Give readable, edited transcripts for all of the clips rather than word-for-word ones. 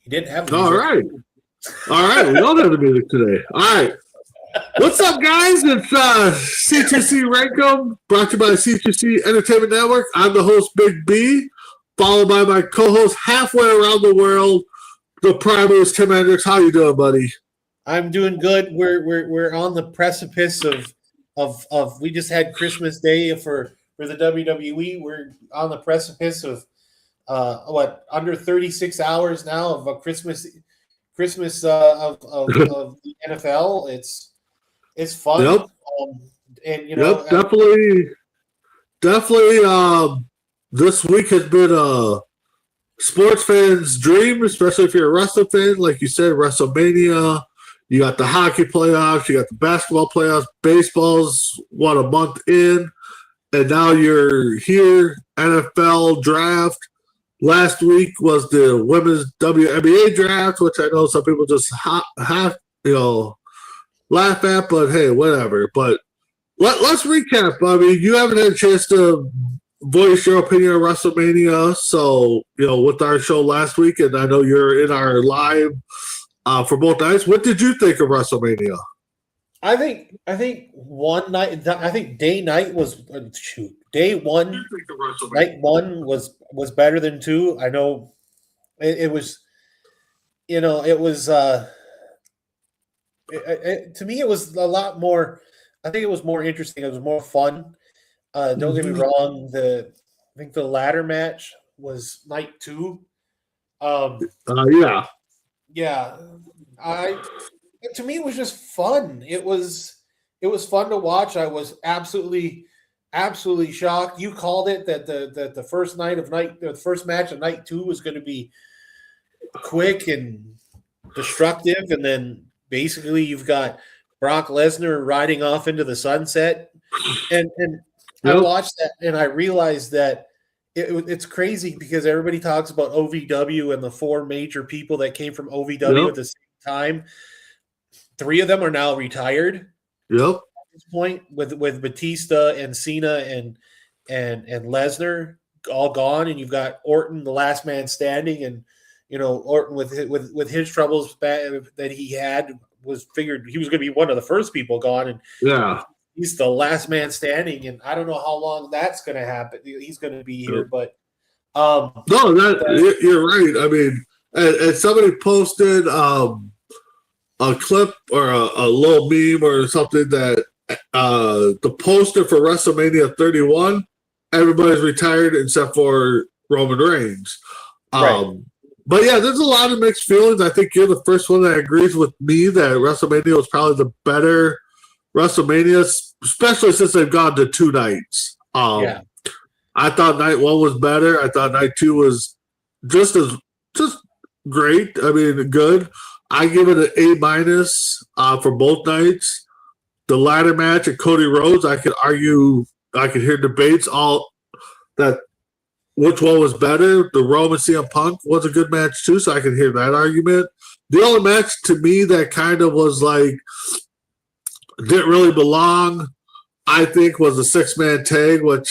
He didn't have the All music. right. All right. We don't have the music today. All right. What's up, guys? It's C2C Rankem, brought to you by C2C Entertainment Network. I'm the host, Big B, followed by my co-host halfway around the world, the Primus, Tim Hendricks. How you doing, buddy? I'm doing good. We're on the precipice of we just had Christmas Day for the WWE. We're on the precipice of under 36 hours now of a Christmas of the NFL. It's fun. Yep. And you know, definitely. This week has been a sports fan's dream, especially if you're a wrestling fan. Like you said, WrestleMania. You got the hockey playoffs. You got the basketball playoffs. Baseball's a month in, and now you're here. NFL draft. Last week was the women's WNBA draft, which I know some people just laugh at, but hey, whatever. But let's recap. I mean, you haven't had a chance to voice your opinion on WrestleMania, so with our show last week, and I know you're in our live for both nights. What did you think of WrestleMania? I think one night. I think day one. Night one was better than two. I know it was. It was. To me, it was a lot more. I think it was more interesting. It was more fun. Don't get me wrong. I think the ladder match was night two. Yeah. Yeah. To me, it was just fun. It was fun to watch. I was absolutely shocked. You called it that the first match of night two was going to be quick and destructive, and then basically you've got Brock Lesnar riding off into the sunset, and I watched that and I realized that it's crazy because everybody talks about OVW and the four major people that came from OVW at the same time. Three of them are now retired. Yep. At this point, with Batista and Cena and Lesnar all gone, and you've got Orton, the last man standing, and Orton with his troubles that he had was figured he was going to be one of the first people gone, and he's the last man standing, and I don't know how long that's going to happen. He's going to be here, but you're right. I mean, and somebody posted a clip or a little meme or something that the poster for WrestleMania 31, everybody's retired except for Roman Reigns. Right. But yeah, there's a lot of mixed feelings. I think you're the first one that agrees with me that WrestleMania was probably the better WrestleMania, especially since they've gone to two nights. I thought night one was better. I thought night two was just great. I mean, good. I give it an A- for both nights. The ladder match at Cody Rhodes, I could hear debates all that which one was better. The Roman CM Punk was a good match too, so I could hear that argument. The only match to me that kind of was like didn't really belong, I think, was a 6-man tag, which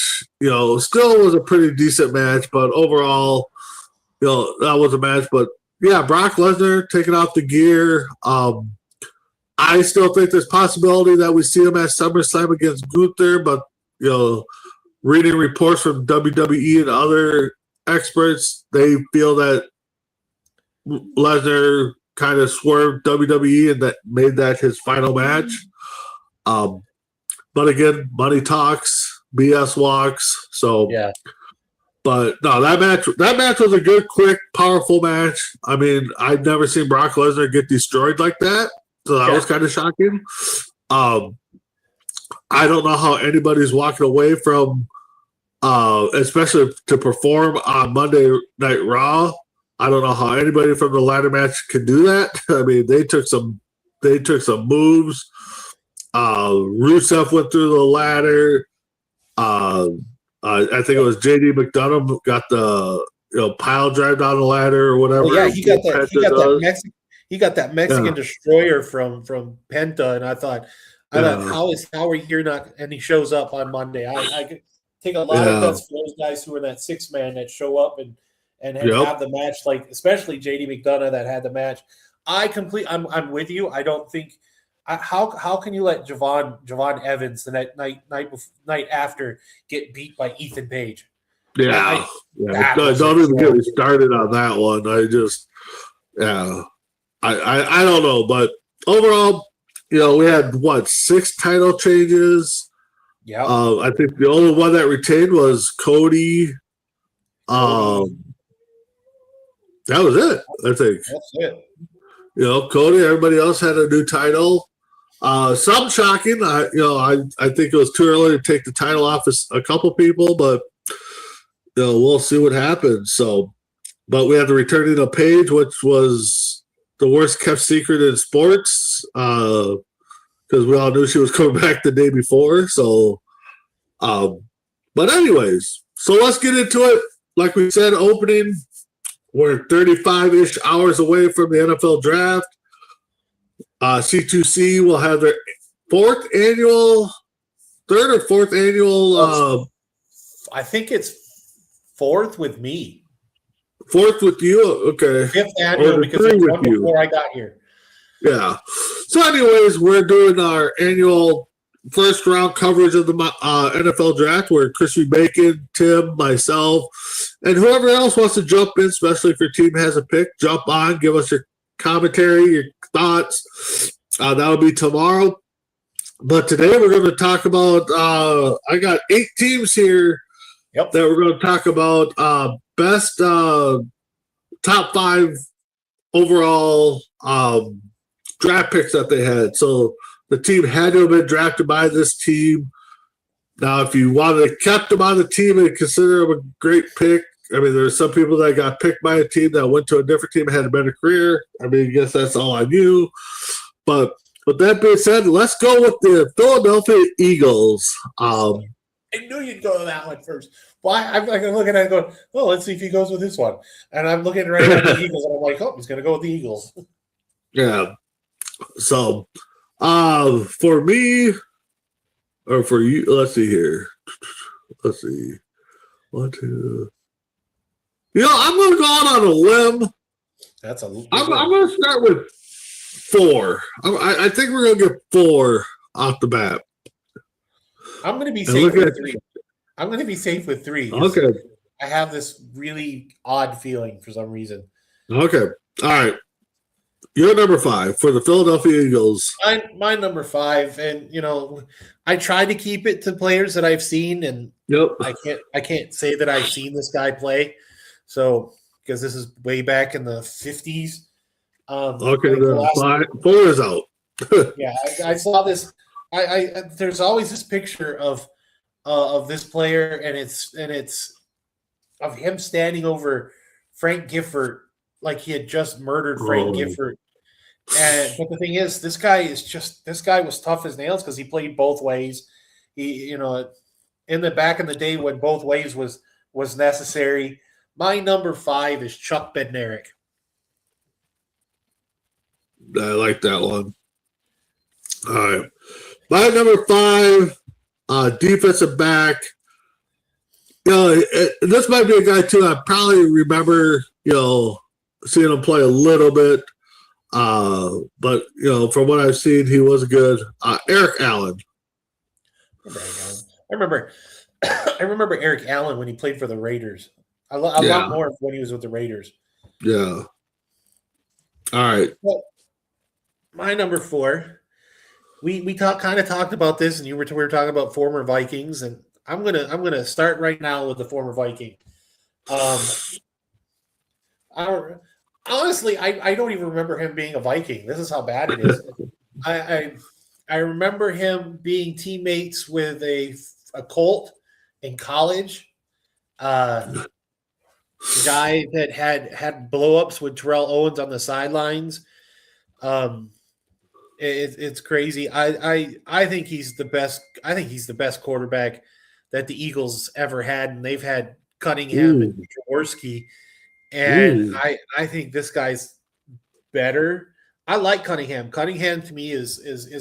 still was a pretty decent match, but overall, that was a match. But yeah, Brock Lesnar taking off the gear. I still think there's possibility that we see him at SummerSlam against Gunther, but reading reports from WWE and other experts, they feel that Lesnar kind of swerved WWE and that made that his final match. But again, money talks, BS walks. So yeah. But no, that match was a good, quick, powerful match. I mean, I've never seen Brock Lesnar get destroyed like that, so that was kind of shocking. I don't know how anybody's walking away from, especially to perform on Monday Night Raw. I don't know how anybody from the ladder match can do that. I mean, they took some moves. Rusev went through the ladder. I think it was JD McDonough who got the pile drive down the ladder or whatever. Oh, yeah, he got that Mexican destroyer from Penta, and I thought how are you here not? And he shows up on Monday. I could take a lot of cuts for those guys who are that 6-man that show up and have the match, like especially JD McDonough that had the match. I'm with you. I don't think how can you let Javon Evans the night after get beat by Ethan Page? Yeah, don't even get me started on that one. I don't know, but overall, we had 6 title changes. Yeah, I think the only one that retained was Cody. That was it. I think that's it. Cody. Everybody else had a new title. Some shocking. I think it was too early to take the title off a couple people, but we'll see what happens. So, but we had the returning of Paige, which was the worst kept secret in sports, because we all knew she was coming back the day before. So, but anyways, so let's get into it. Like we said, opening, we're 35-ish hours away from the NFL draft. C2C will have their third or fourth annual. I think it's fourth with me. Fourth with you? Okay. Fifth annual because it's one before I got here. Yeah. So anyways, we're doing our annual first round coverage of the NFL draft where Crispy Bacon, Tim, myself, and whoever else wants to jump in, especially if your team has a pick, jump on, give us your commentary, your thoughts. That'll be tomorrow. But today we're going to talk about, I got 8 teams here that we're going to talk about best top 5 overall draft picks that they had. So the team had to have been drafted by this team. Now, if you wanted to kept them on the team and consider them a great pick, I mean, there's some people that got picked by a team that went to a different team and had a better career. I mean, I guess that's all I knew. But with that being said, let's go with the Philadelphia Eagles. I knew you'd go to that one first. Why? I'm looking at it going, oh, let's see if he goes with this one. And I'm looking right at the Eagles, and I'm like, oh, he's going to go with the Eagles. Yeah. So, for me, or for you, let's see here. Let's see. 1, 2. I'm going to go out on a limb. I'm going to start with 4. I think we're going to get 4 off the bat. I'm going to be safe with 3. I'm going to be safe with 3. Okay. I have this really odd feeling for some reason. Okay. All right. You're number 5 for the Philadelphia Eagles. My number 5, and I try to keep it to players that I've seen, and I can't say that I've seen this guy play. So, because this is way back in the 50s. Okay, the 4 is out. Yeah, I saw this. There's always this picture of this player, and it's of him standing over Frank Gifford like he had just murdered Frank Gifford. But the thing is, this guy was tough as nails because he played both ways. He, in the back in the day when both ways was necessary. My number 5 is Chuck Bednarik. I like that one. All right. My number 5, defensive back. This might be a guy, too, I probably remember, seeing him play a little bit. But, from what I've seen, he was good. Eric Allen. I remember Eric Allen when he played for the Raiders. A lot more when he was with the Raiders. Yeah. All right. Well, my number 4, we kind of talked about this, and we were talking about former Vikings, and I'm gonna start right now with the former Viking. I don't even remember him being a Viking. This is how bad it is. I remember him being teammates with a Colt in college. Guy that had blow-ups with Terrell Owens on the sidelines. It's crazy. I think he's the best. I think he's the best quarterback that the Eagles ever had, and they've had Cunningham and Jaworski. And I think this guy's better. I like Cunningham. Cunningham to me is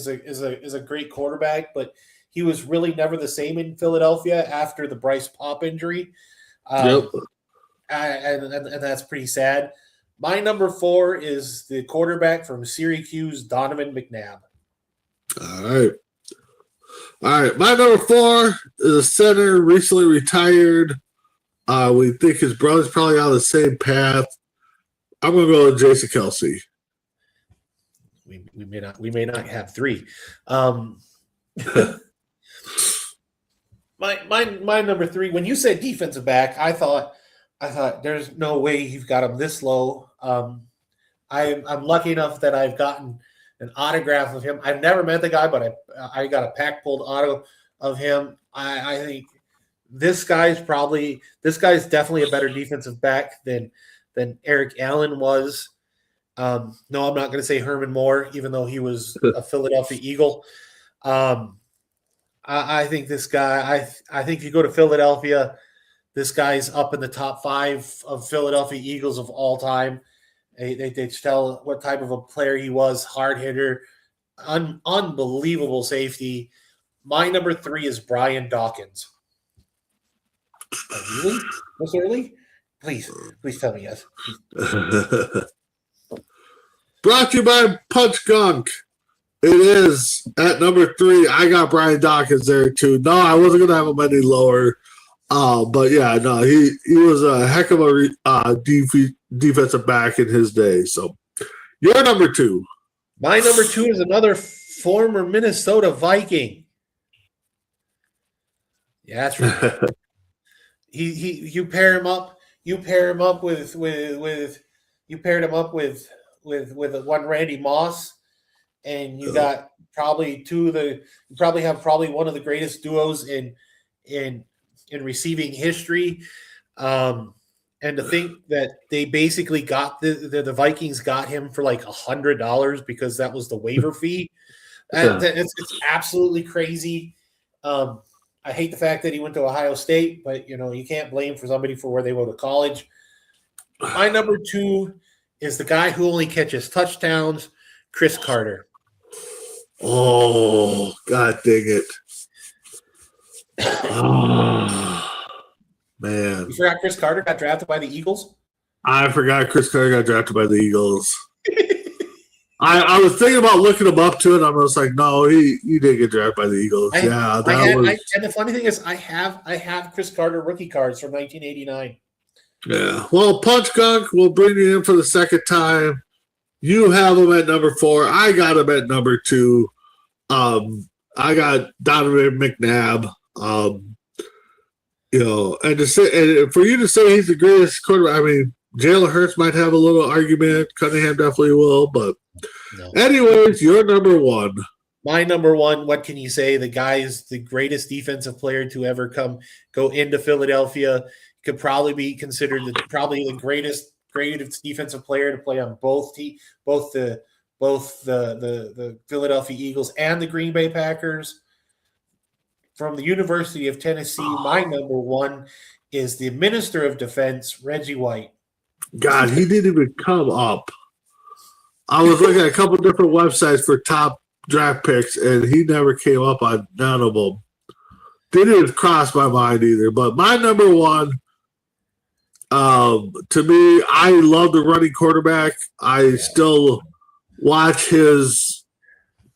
a great quarterback, but he was really never the same in Philadelphia after the Bryce Pop injury. and that's pretty sad. My number 4 is the quarterback from Syracuse, Donovan McNabb. All right. All right. My number 4 is a center, recently retired. We think his brother's probably on the same path. I'm going to go with Jason Kelsey. We may not have 3. My number 3. When you said defensive back, I thought there's no way you've got him this low. I'm lucky enough that I've gotten an autograph of him. I've never met the guy, but I got a pack pulled auto of him. I think this guy's definitely a better defensive back than Eric Allen was. No, I'm not going to say Herman Moore, even though he was a Philadelphia Eagle. I think this guy. I think if you go to Philadelphia, this guy's up in the top 5 of Philadelphia Eagles of all time. They tell what type of a player he was: hard hitter, unbelievable safety. My number 3 is Brian Dawkins. Oh, really? This early? Please tell me yes. Brought to you by Punch Gunk. It is at number 3. I got Brian Dawkins there too. No, I wasn't going to have him any lower. But yeah, no, he was a heck of a defensive back in his day. So your number 2. My number 2 is another former Minnesota Viking. Yeah, that's right. You pair him up. You pair him up with one Randy Moss, and you got probably one of the greatest duos in receiving history. And to think that they basically got the Vikings got him for like $100 because that was the waiver fee. It's absolutely crazy. I hate the fact that he went to Ohio State, but you can't blame for somebody for where they go to college. My number 2 is the guy who only catches touchdowns, Chris Carter. Oh, God dang it. Oh, man. You forgot Chris Carter got drafted by the Eagles? I forgot Chris Carter got drafted by the Eagles. I was thinking about looking him up to it. I was like, no, he did get drafted by the Eagles. And the funny thing is, I have Chris Carter rookie cards from 1989. Yeah. Well, Punch Gunk will bring you in for the second time. You have him at number 4. I got him at number 2. I got Donovan McNabb. And for you to say he's the greatest quarterback, I mean, Jalen Hurts might have a little argument. Cunningham definitely will, but no. Anyways, your number 1. My number 1, what can you say? The guy is the greatest defensive player to ever go into Philadelphia. Could probably be considered the greatest defensive player to play on both the Philadelphia Eagles and the Green Bay Packers. From the University of Tennessee, my number 1 is the Minister of Defense, Reggie White. God, he didn't even come up. I was looking at a couple different websites for top draft picks, and he never came up on none of them. Didn't even cross my mind either. But my number 1, to me, I love the running quarterback. I still watch his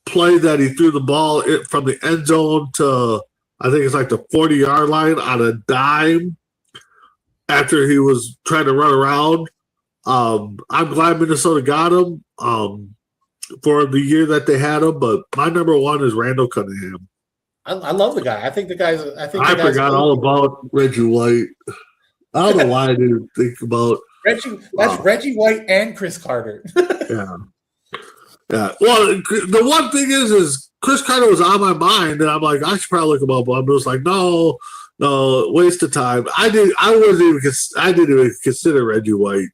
play that he threw the ball from the end zone to, I think it's like the 40-yard line on a dime after he was trying to run around. I'm glad Minnesota got him for the year that they had him, but my number 1 is Randall Cunningham. I love the guy. I forgot all about Reggie White. I don't know why I didn't think about Reggie White and Chris Carter. Yeah. Well, the one thing is Chris Carter was on my mind, and I'm like, I should probably look him up. But I was like, no, waste of time. I didn't even consider Reggie White.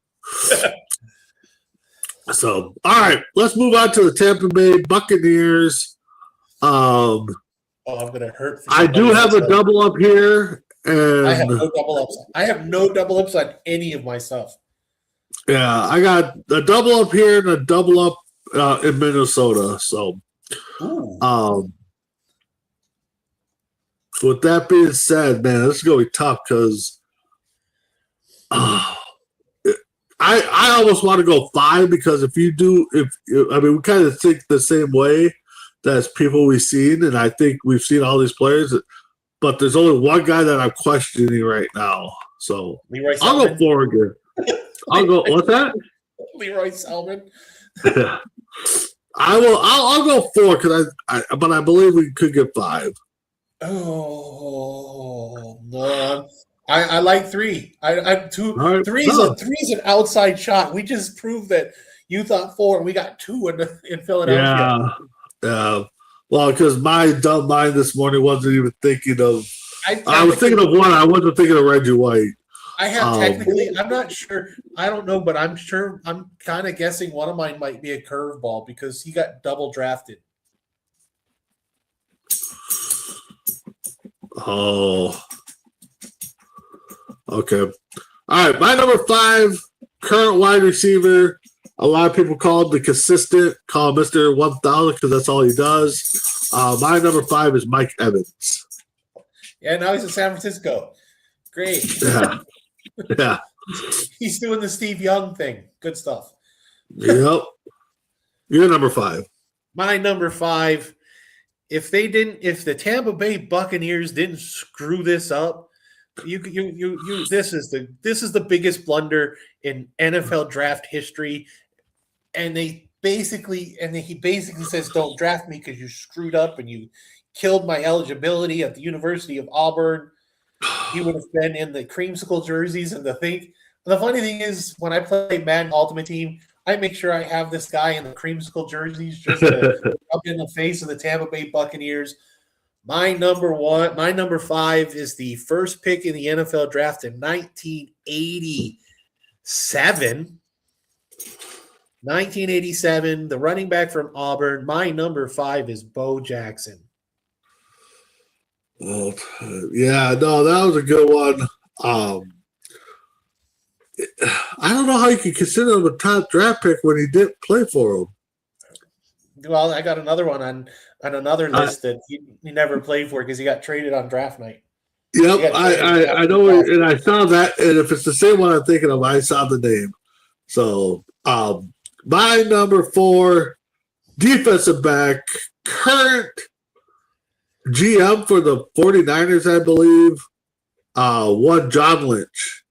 So, all right, let's move on to the Tampa Bay Buccaneers. I'm gonna hurt. I do have a double up here, and I have no double ups. I have no double ups on any of my stuff. Yeah, I got a double up here and a double up in Minnesota. So, with that being said, man, this is gonna be tough because I almost want to go 5 because if you do, I mean, we kind of think the same way as people we've seen, and I think we've seen all these players, but there's only one guy that I'm questioning right now. So I'll go 4 again. I'll go. What's that? Leroy Selman. Yeah. I will. I'll go 4 because but I believe we could get 5. Oh no. I like 3. I'm 2. Right. 3's an outside shot. We just proved that you thought 4 and we got 2 in Philadelphia. Yeah. Well, because my dumb mind this morning wasn't even thinking of. I was thinking of 1. I wasn't thinking of Reggie White. I have technically. I'm not sure. I don't know, but I'm sure. I'm kind of guessing one of mine might be a curveball because he got double drafted. Oh. Okay. All right. My number 5, current wide receiver. A lot of people call him the consistent, call him Mr. 1000 because that's all he does. My number 5 is Mike Evans. Yeah, now he's in San Francisco. Great. Yeah. He's doing the Steve Young thing. Good stuff. Yep. You're number 5. My number 5. If the Tampa Bay Buccaneers didn't screw this up, this is the biggest blunder in NFL draft history. And he basically says, "Don't draft me because you screwed up and you killed my eligibility at the University of Auburn." He would have been in the creamsicle jerseys and the thing. The funny thing is, when I play Madden Ultimate Team, I make sure I have this guy in the creamsicle jerseys just to rub in the face of the Tampa Bay Buccaneers. My number 5 is the first pick in the NFL draft in 1987. 1987, the running back from Auburn. My number 5 is Bo Jackson. Well, yeah, no, that was a good one. I don't know how you can consider him a top draft pick when he didn't play for him. Well, I got another one on another list that he never played for because he got traded on draft night. Yep, I know, and I saw that, and if it's the same one I'm thinking of, I saw the name. So, my number 4, defensive back, current GM for the 49ers, I believe, one John Lynch.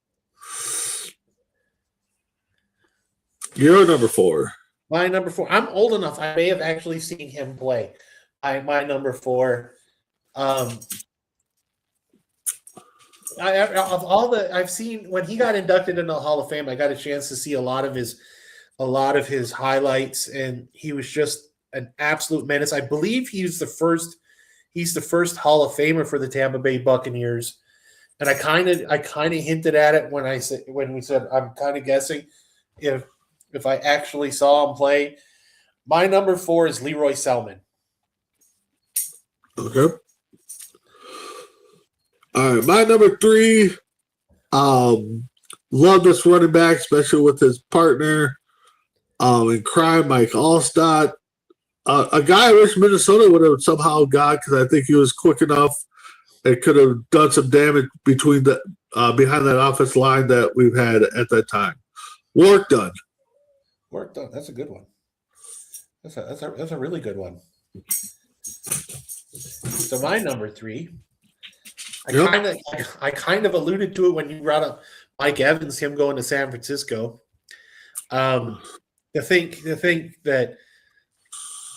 You're number 4. My number 4. I'm old enough. I may have actually seen him play. My number 4. I've seen when he got inducted into the Hall of Fame, I got a chance to see a lot of his highlights, and he was just an absolute menace. I believe he's the first Hall of Famer for the Tampa Bay Buccaneers. And I kind of hinted at it when we said I'm kind of guessing if I actually saw him play. My number 4 is Leroy Selman. Okay. All right, my number 3. Love this running back, especially with his partner in crime, Mike Allstott. A guy I wish Minnesota would have somehow got because I think he was quick enough. It could have done some damage between behind that offense line that we've had at that time. Work done. That's a good one. That's a really good one. So my number 3. I kind of alluded to it when you brought up Mike Evans, him going to San Francisco. To think that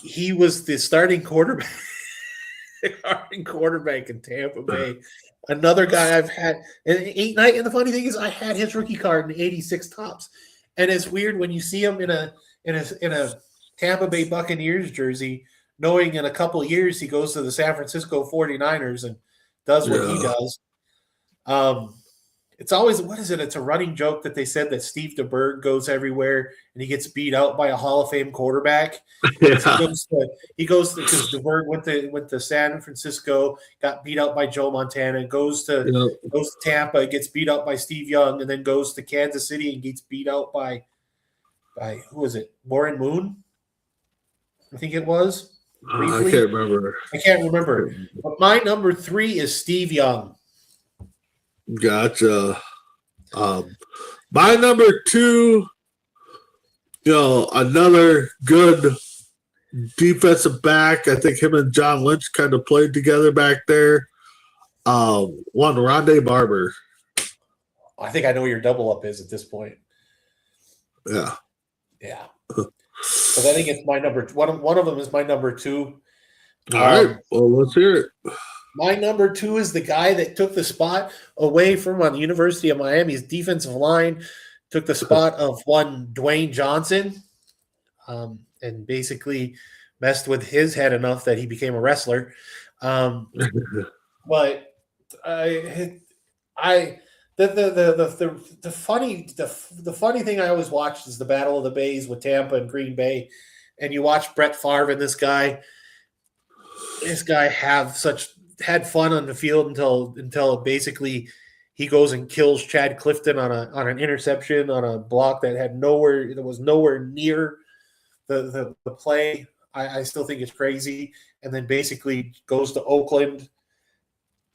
he was the starting quarterback in Tampa Bay. Another guy I've had and the funny thing is I had his rookie card in 86 tops. And it's weird when you see him in a Tampa Bay Buccaneers jersey, knowing in a couple of years he goes to the San Francisco 49ers and does what he does. It's always, what is it? It's a running joke that they said that Steve DeBerg goes everywhere and he gets beat out by a Hall of Fame quarterback. Yeah. He goes to because DeBerg went to San Francisco, got beat out by Joe Montana, goes to Tampa, gets beat out by Steve Young, and then goes to Kansas City and gets beat out by who was it? Warren Moon, I think it was. I can't remember. But my number 3 is Steve Young. Gotcha. My number 2, another good defensive back. I think him and John Lynch kind of played together back there. One, Rondé Barber. I think I know where your double up is at this point. Yeah. Yeah. Because I think it's my number one of them is my number 2. All right. Well, let's hear it. My number 2 is the guy that took the spot away from on the University of Miami's defensive line, took the spot of one Dwayne Johnson, and basically messed with his head enough that he became a wrestler. But the funny thing I always watched is the Battle of the Bays with Tampa and Green Bay, and you watch Brett Favre and this guy. This guy had fun on the field until basically he goes and kills Chad Clifton on an interception on a block that was nowhere near the play. I still think it's crazy, and then basically goes to Oakland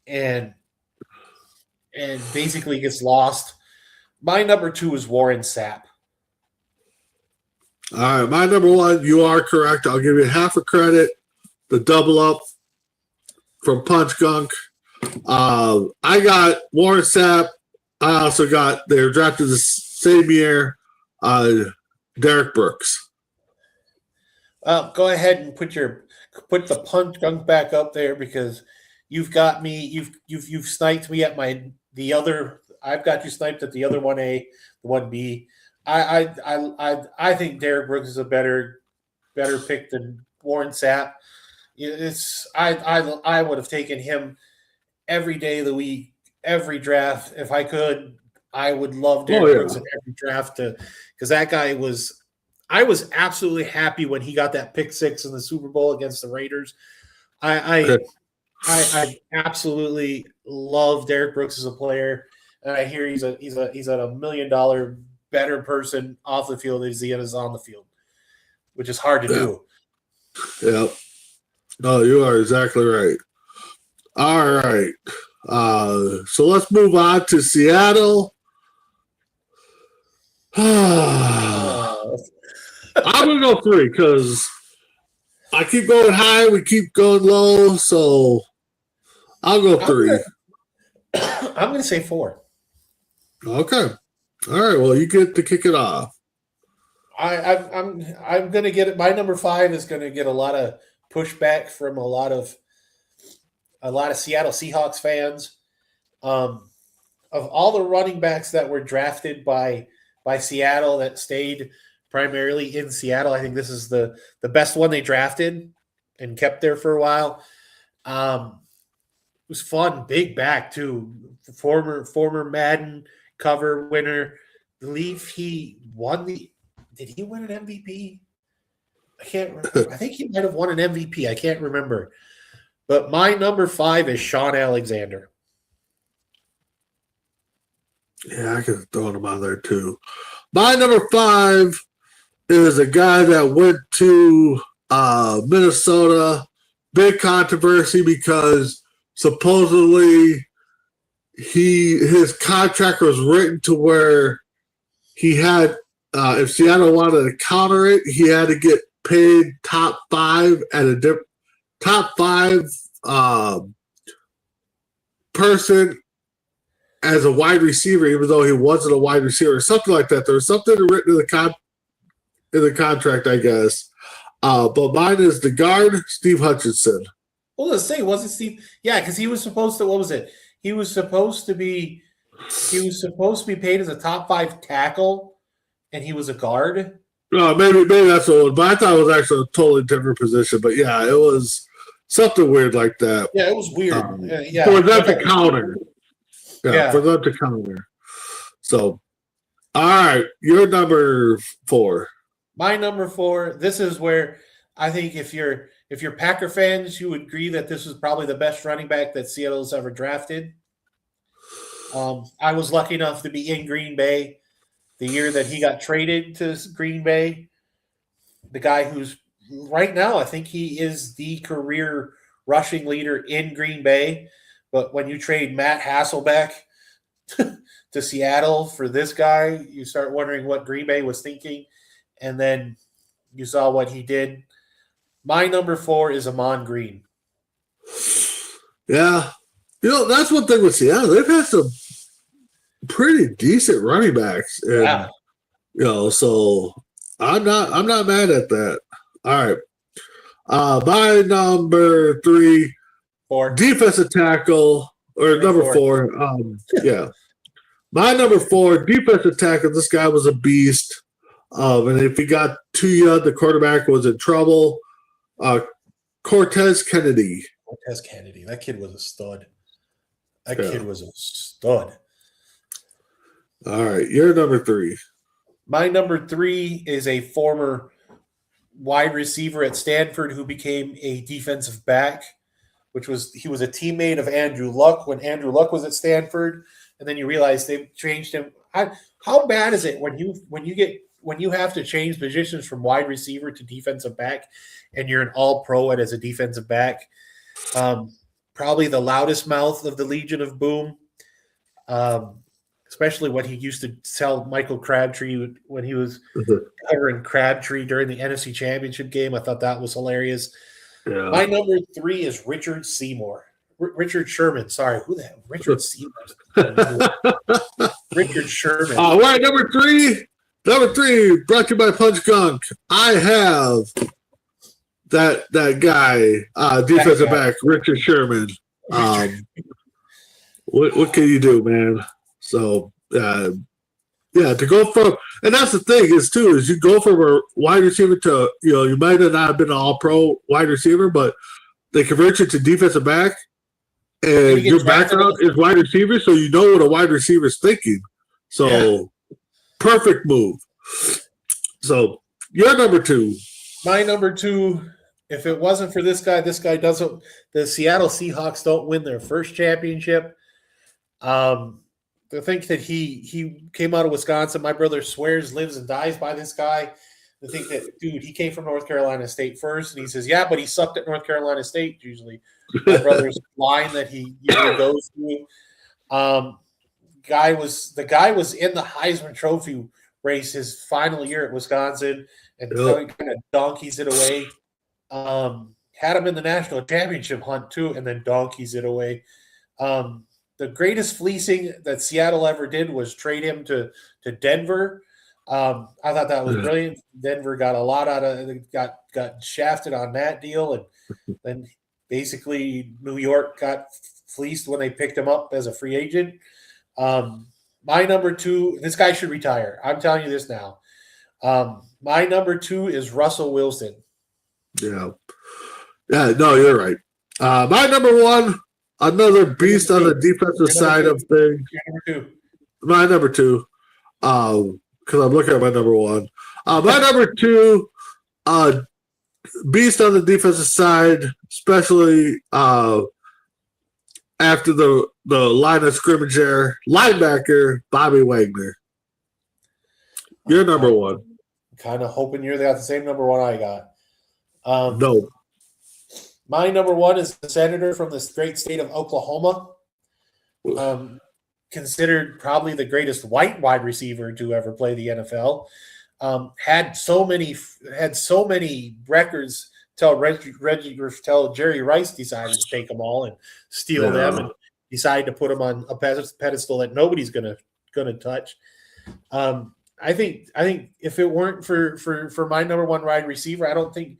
and basically gets lost. My number 2 is Warren Sapp. All right, my number 1, you are correct. I'll give you half a credit. The double up from Punch Gunk. I got Warren Sapp. I also got, they were drafted the same year, Derek Brooks. Go ahead and put the Punch Gunk back up there, because you've got me. You've sniped me at the other. I've got you sniped at the other 1A, the 1B. I think Derek Brooks is a better pick than Warren Sapp. I would have taken him every day of the week, every draft. If I could, I would love Derek Brooks in every draft, because that guy was. I was absolutely happy when he got that pick 6 in the Super Bowl against the Raiders. I absolutely love Derek Brooks as a player, and I hear he's a $1 million better person off the field as he is on the field, which is hard to do. Yeah. No, you are exactly right. All right. So let's move on to Seattle. I'm going to go 3 because I keep going high, we keep going low, so I'll go 3. I'm going to say 4. Okay. All right. Well, you get to kick it off. I'm going to get it. My number 5 is going to get a lot of pushback from a lot of Seattle Seahawks fans. Of all the running backs that were drafted by Seattle that stayed primarily in Seattle, I think this is the best one they drafted and kept there for a while. It was fun, big back too. Former Madden cover winner. I believe he won did he win an MVP? I can't remember. I think he might have won an MVP. I can't remember. But my number 5 is Sean Alexander. Yeah, I could have thrown him on there too. My number 5 is a guy that went to Minnesota. Big controversy because supposedly his contract was written to where he had, if Seattle wanted to counter it, he had to get paid top 5 at a top 5 person as a wide receiver, even though he wasn't a wide receiver, something like that. There was something written in the contract, I guess. But mine is the guard, Steve Hutchinson. Well, let's say, wasn't Steve? Yeah, because he was supposed to. What was it? He was supposed to be paid as a top 5 tackle, and he was a guard. No, maybe that's the one. But I thought it was actually a totally different position. But yeah, it was something weird like that. Yeah, it was weird. Yeah, for them to counter. Yeah, for them to counter. So, all right, your number 4. My number 4. This is where I think if you're Packer fans, you would agree that this is probably the best running back that Seattle's ever drafted. I was lucky enough to be in Green Bay the year that he got traded to Green Bay. The guy who's right now, I think he is the career rushing leader in Green Bay. But when you trade Matt Hasselbeck to Seattle for this guy. You start wondering what Green Bay was thinking, and then you saw what he did. My number 4 is Amon Green. Yeah. That's one thing with Seattle. They've had some pretty decent running backs. And, so I'm not mad at that. All right. My number 3, 4. defensive tackle, or number 4. Yeah. My number 4, defensive tackle. This guy was a beast. And if he got too young, the quarterback was in trouble. Cortez Kennedy. Cortez Kennedy. That kid was a stud. Kid was a stud. All right. You're number 3. My number 3 is a former wide receiver at Stanford who became a defensive back, he was a teammate of Andrew Luck when Andrew Luck was at Stanford, and then you realize they changed him. How bad is it when you have to change positions from wide receiver to defensive back, and you're an all-pro as a defensive back? Probably the loudest mouth of the Legion of Boom, especially what he used to tell Michael Crabtree when he was covering Crabtree during the NFC Championship game. I thought that was hilarious. Yeah. My number 3 is Richard Sherman. Sorry, who the hell? Richard Seymour. Richard Sherman. Right, number 3. Number 3, brought to you by Punch Gunk. I have that guy, defensive back, Richard Sherman. What can you do, man? So, to go from, and that's the thing is you go from a wide receiver to, you might have not been an all-pro wide receiver, but they convert you to defensive back, and your background is wide receiver, so you know what a wide receiver is thinking. So, perfect move. So, you're number 2. My number 2, if it wasn't for this guy doesn't, the Seattle Seahawks don't win their first championship. To think that he came out of Wisconsin, my brother swears, lives and dies by this guy. To think that, dude, he came from North Carolina State first, and he says, yeah, but he sucked at North Carolina State usually. My brother's line that he usually goes through. The guy was in the Heisman Trophy race his final year at Wisconsin, and kind of donkeys it away. Had him in the national championship hunt too, and then donkeys it away. The greatest fleecing that Seattle ever did was trade him to Denver. I thought that was brilliant. Denver got a lot out of it, got shafted on that deal, and then basically New York got fleeced when they picked him up as a free agent. My number 2, this guy should retire. I'm telling you this now. My number 2 is Russell Wilson. Yeah, no, you're right. My number 1. Another beast on the defensive side of things. My number 2. Because I'm looking at my number 1. My number 2, beast on the defensive side, especially after the line of scrimmage there, linebacker Bobby Wagner. You're number 1. Kind of hoping you got the same number 1 I got. No. My number 1 is the senator from the great state of Oklahoma, considered probably the greatest white wide receiver to ever play the NFL. Had so many records till Jerry Rice decided to take them all and steal them and decided to put them on a pedestal that nobody's gonna touch. I think if it weren't for my number 1 wide receiver, I don't think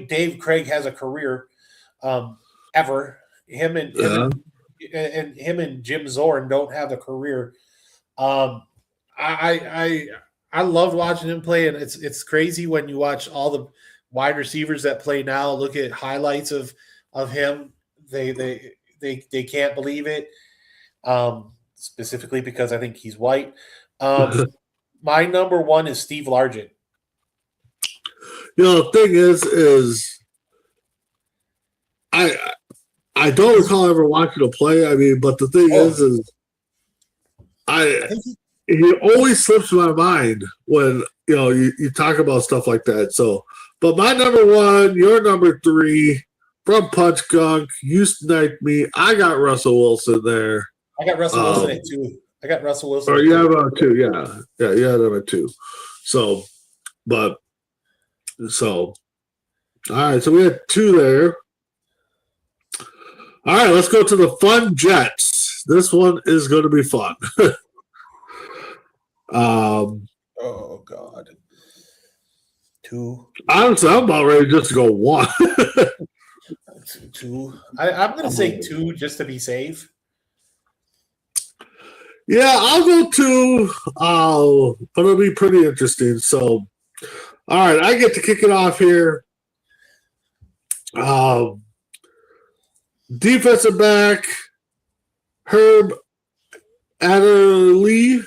Dave Craig has a career ever. Him and Jim Zorn don't have a career. I loved watching him play, and it's crazy when you watch all the wide receivers that play now. Look at highlights of him. They can't believe it. Specifically because I think he's white. My number 1 is Steve Largent. The thing is I don't recall ever watching him play. I mean, but the thing is he always slips my mind when you talk about stuff like that. So, but my number 1, your number 3 from Punch Gunk. You sniped me. I got Russell Wilson there. I got Russell Wilson at 2. I got Russell Wilson. Or you have him at 2, yeah, you had him at 2. So, all right, so we had 2 there. All right, let's go to the fun Jets. This one is going to be fun. Oh God. 2. Honestly, I'm about ready just to go 1. 2. I'm going to say 2 just to be safe. Yeah, I'll go 2. But it'll be pretty interesting. So, all right, I get to kick it off here. Defensive back, Herb Adderley.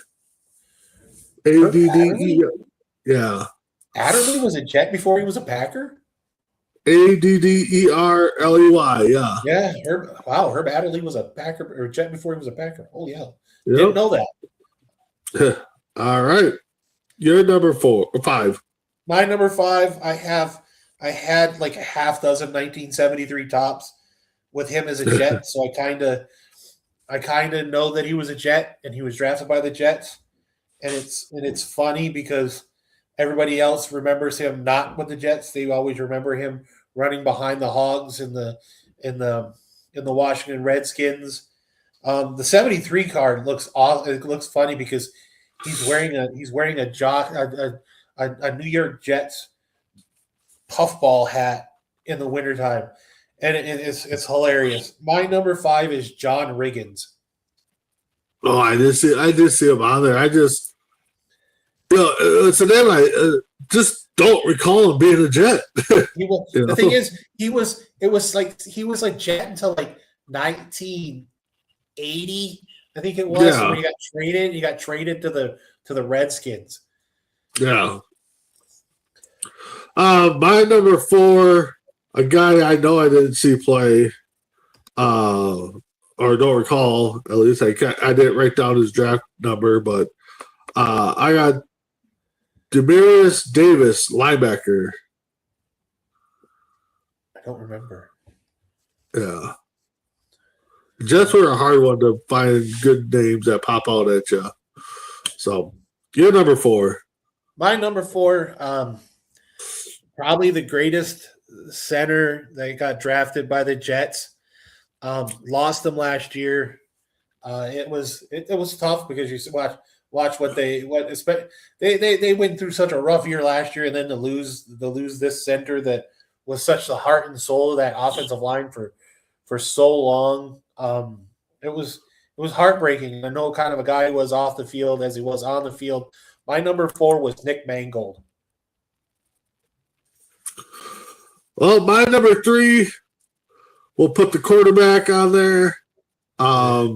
Adde. Yeah. Adderley was a Jet before he was a Packer? Adderley. Yeah. Yeah. Herb Adderley was a Packer or a Jet before he was a Packer. Holy hell. Yep. Didn't know that. All right. You're number 5. My number 5, I had like a half dozen 1973 tops with him as a Jet. So I kind of know that he was a Jet and he was drafted by the Jets. And it's funny because everybody else remembers him not with the Jets. They always remember him running behind the Hogs in the Washington Redskins. The 73 card looks awesome. It looks funny because he's wearing a New York Jets puffball hat in the wintertime. And it's hilarious. My number 5 is John Riggins. Oh, I did see him on there. It's a name I just don't recall him being a Jet. The thing is, he was like Jet until like 1980, I think it was. Yeah. When he got traded to the Redskins. Yeah. My number 4, a guy I know I didn't see play, or don't recall. At least I didn't write down his draft number, but I got Demarius Davis, linebacker. I don't remember. Yeah. Jets were a hard one to find good names that pop out at you. So, you're number 4. My number 4, probably the greatest center that got drafted by the Jets. Lost them last year. It was tough because you watch what they went through such a rough year last year, and then to lose this center that was such the heart and soul of that offensive line for so long. It was heartbreaking. I know kind of a guy who was off the field as he was on the field. My number 4 was Nick Mangold. Well, my number 3, we'll put the quarterback on there. I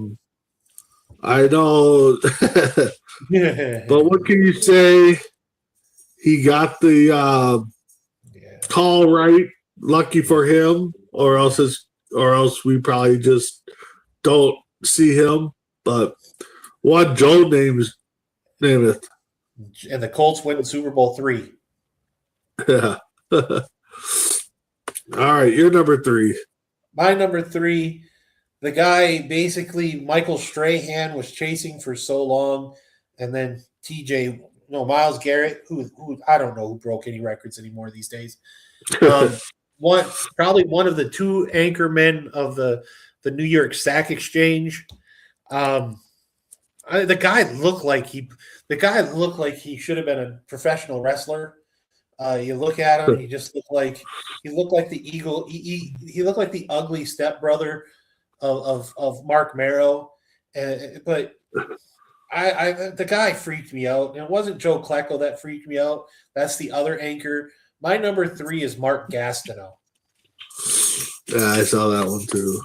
know, but what can you say? He got the call right. Lucky for him, or else we probably just don't see him. But what Joe Namath. And the Colts win Super Bowl 3. Yeah. All right, you're number 3. My number 3, the guy basically Michael Strahan was chasing for so long, and then Myles Garrett, who I don't know who broke any records anymore these days. Probably one of the 2 anchor men of the New York Sack Exchange. The guy looked like he should have been a professional wrestler. You look at him, he looked like the eagle. He looked like the ugly stepbrother of Mark Marrow. But the guy freaked me out. And it wasn't Joe Klecko that freaked me out. That's the other anchor. My number 3 is Mark Gastineau. Yeah, I saw that one too.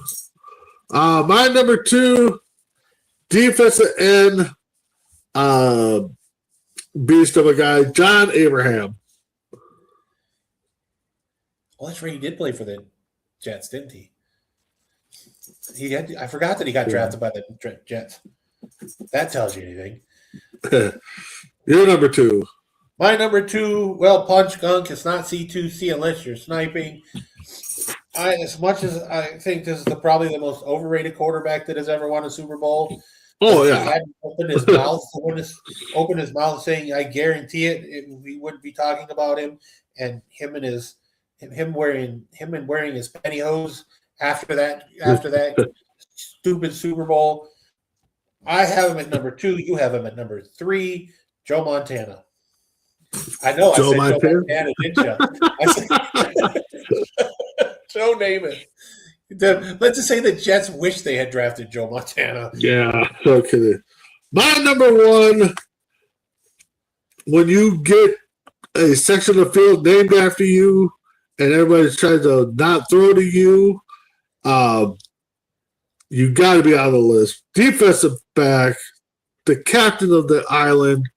My number 2, defensive end, beast of a guy, John Abraham. Well, that's right. He did play for the Jets, didn't he? I forgot that he got drafted by the Jets. That tells you anything. You're number 2. My number 2, well, punch gunk. It's not C2C unless you're sniping. As much as I think this is probably the most overrated quarterback that has ever won a Super Bowl, Oh If he yeah. hadn't opened his mouth saying, "I guarantee we wouldn't be talking about him." And him wearing his pantyhose after that stupid Super Bowl. I have him at number 2. You have him at number 3. Joe Montana. I know. I said Joe Montana, didn't you? I said Joe Namath. Let's just say the Jets wish they had drafted Joe Montana. Yeah. Okay. My number 1. When you get a section of the field named after you, and everybody's trying to not throw to you, you got to be on the list. Defensive back, the captain of the island,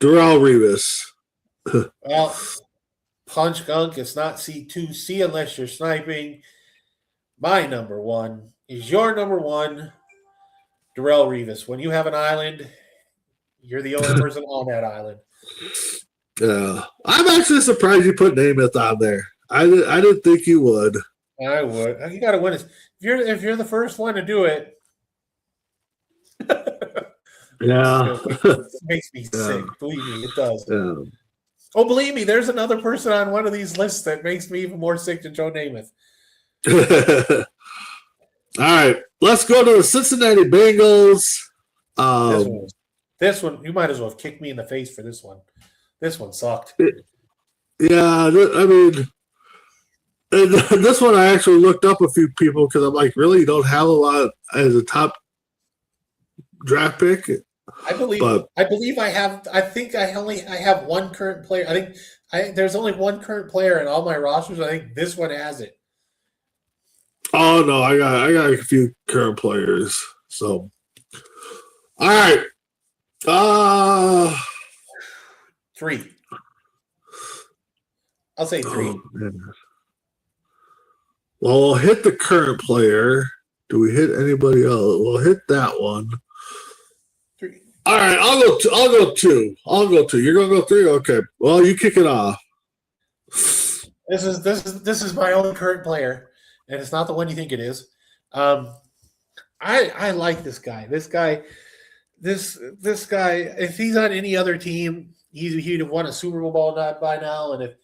Darrelle Revis. Well, punch gunk. It's not C2C unless you're sniping. My number 1 is your number 1, Darrelle Revis. When you have an island, you're the only person on that island. I'm actually surprised you put Namath on there. I didn't think you would. I would. You got to win it. If you're the first one to do it, yeah, it makes me sick. Believe me, it does. Yeah. Oh, believe me, there's another person on one of these lists that makes me even more sick than Joe Namath. All right, let's go to the Cincinnati Bengals. This one, you might as well have kicked me in the face for this one. This one sucked. Yeah, I mean, this one I actually looked up a few people because I'm like, really, you don't have a lot as a top draft pick? I believe I have. I think I have one current player. I think there's only one current player in all my rosters. I think this one has it. Oh no, I got a few current players. So, all right. 3. I'll say 3. Oh, well, we'll hit the current player. Do we hit anybody else? We'll hit that one. 3. All right, I'll go 2. I'll go 2. You're gonna go 3. Okay. Well, you kick it off. This is my only current player, and it's not the one you think it is. I like this guy. This guy, if he's on any other team, he'd have won a Super Bowl by now. And if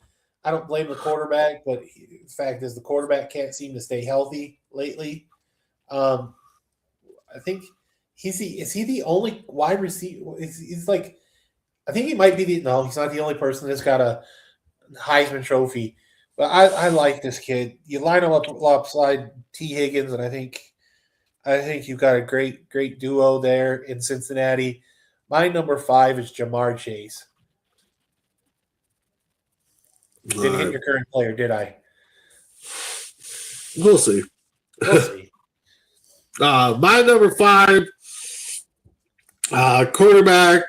I don't blame the quarterback, but the fact is the quarterback can't seem to stay healthy lately. I think is he the only wide receiver? He's like, I think he might be he's not the only person that's got a Heisman Trophy. But I like this kid. You line him up alongside T. Higgins, and I think you've got a great duo there in Cincinnati. My number 5 is Jamar Chase. Didn't hit your current player, did I? We'll see. My number 5, quarterback.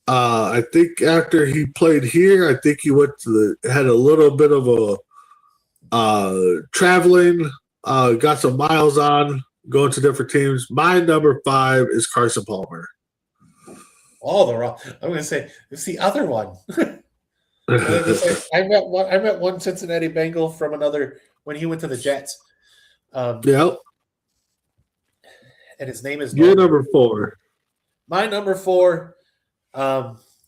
I think after he played here, I think he had a little bit of a traveling, got some miles on, going to different teams. My number 5 is Carson Palmer. Oh, I'm going to say it's the other one. I met one Cincinnati Bengal from another when he went to the Jets. Yep. And his name is your number 4. My number 4.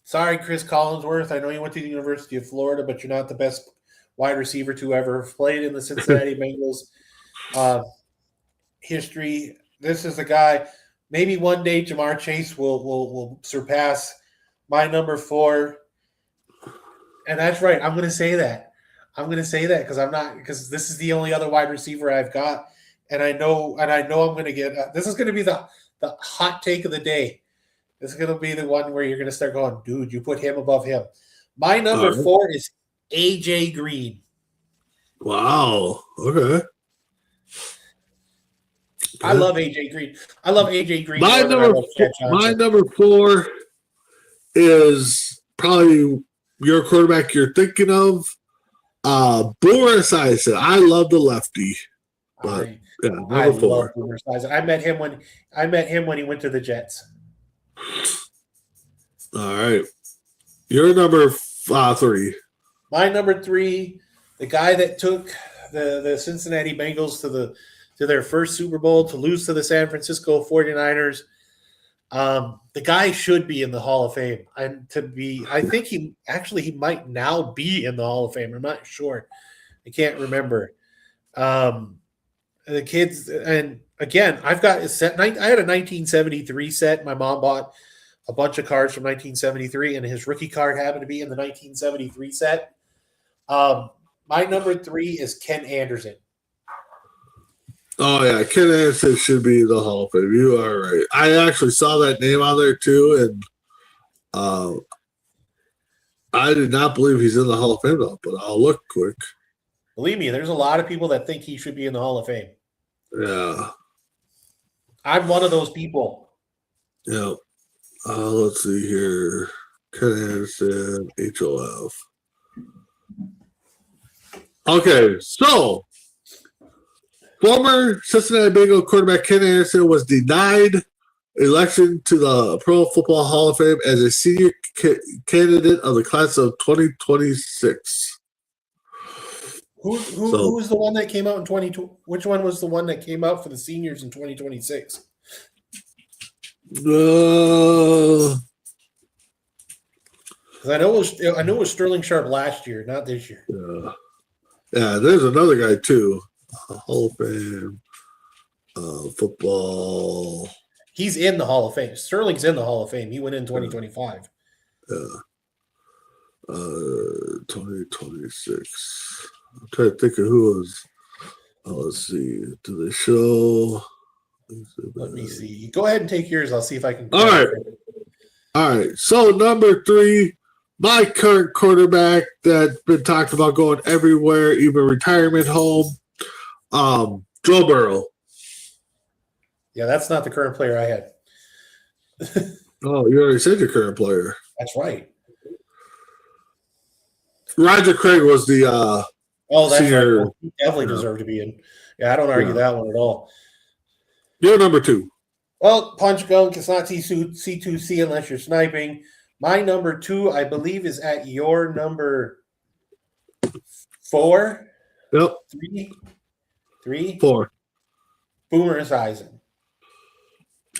Sorry, Chris Collinsworth. I know you went to the University of Florida, but you're not the best wide receiver to ever have played in the Cincinnati Bengals history. This is the guy. Maybe one day Jamar Chase will surpass my number 4. And that's right. I'm going to say that. Because this is the only other wide receiver I've got, and I know I'm going to get. This is going to be the hot take of the day. This is going to be the one where you're going to start going, dude, you put him above him. My number 4 is AJ Green. Wow. Okay. I love AJ Green. My number 4 is probably your quarterback you're thinking of. Boomer Esiason. I love the lefty. But I love Boomer Esiason. I met him when he went to the Jets. All right. Your number 3. My number 3, the guy that took the Cincinnati Bengals to the to their first Super Bowl, to lose to the San Francisco 49ers. The guy should be in the Hall of Fame. I think he might now be in the Hall of Fame. I'm not sure. I can't remember. The kids, and again, I've got a set. I had a 1973 set. My mom bought a bunch of cards from 1973, and his rookie card happened to be in the 1973 set. My number 3 is Ken Anderson. Oh, yeah. Ken Anderson should be in the Hall of Fame. You are right. I actually saw that name on there, too, and I did not believe he's in the Hall of Fame, though, but I'll look quick. Believe me, there's a lot of people that think he should be in the Hall of Fame. Yeah. I'm one of those people. Yeah. Let's see here. Ken Anderson, HOF. Okay, so former Cincinnati Bengal quarterback Ken Anderson was denied election to the Pro Football Hall of Fame as a senior candidate of the class of 2026. Who was the one that came out in 2020? Which one was the one that came out for the seniors in 2026? I know it was Sterling Sharp last year, not this year. Yeah, there's another guy too. Hall of Fame, football. He's in the Hall of Fame. Sterling's in the Hall of Fame. He went in 2025. Yeah. 2026. I'm trying to think of who was. Let's see. Do they show? Let me see. Go ahead and take yours. I'll see if I can. All right. So number 3, my current quarterback that's been talked about going everywhere, even retirement home, Joe Burrow. Yeah, that's not the current player I had. Oh, you already said your current player. That's right. Roger Craig was the that's senior. right. He definitely deserved to be in. Yeah, I don't argue that one at all. You're number 2. Well, punch gunk. It's not C2C unless you're sniping. My number 2, I believe, is at your number 4. Yep. 3. 4. Boomer Esiason.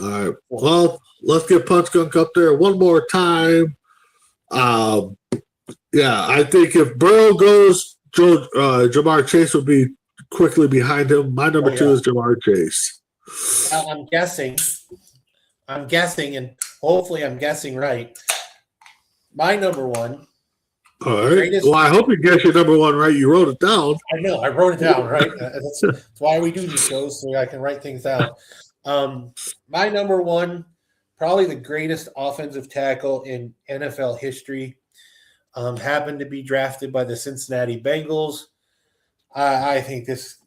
All right. Well, let's get punch gunk up there one more time. Yeah, I think if Burrow goes, Jamar Chase will be quickly behind him. My number 2 is Jamar Chase. I'm guessing, and hopefully I'm guessing right. My number 1. All right. Well, I hope you guess your number 1 right. You wrote it down. I know. I wrote it down, right? That's why we do these shows, so I can write things down. My number 1, probably the greatest offensive tackle in NFL history, happened to be drafted by the Cincinnati Bengals. I think this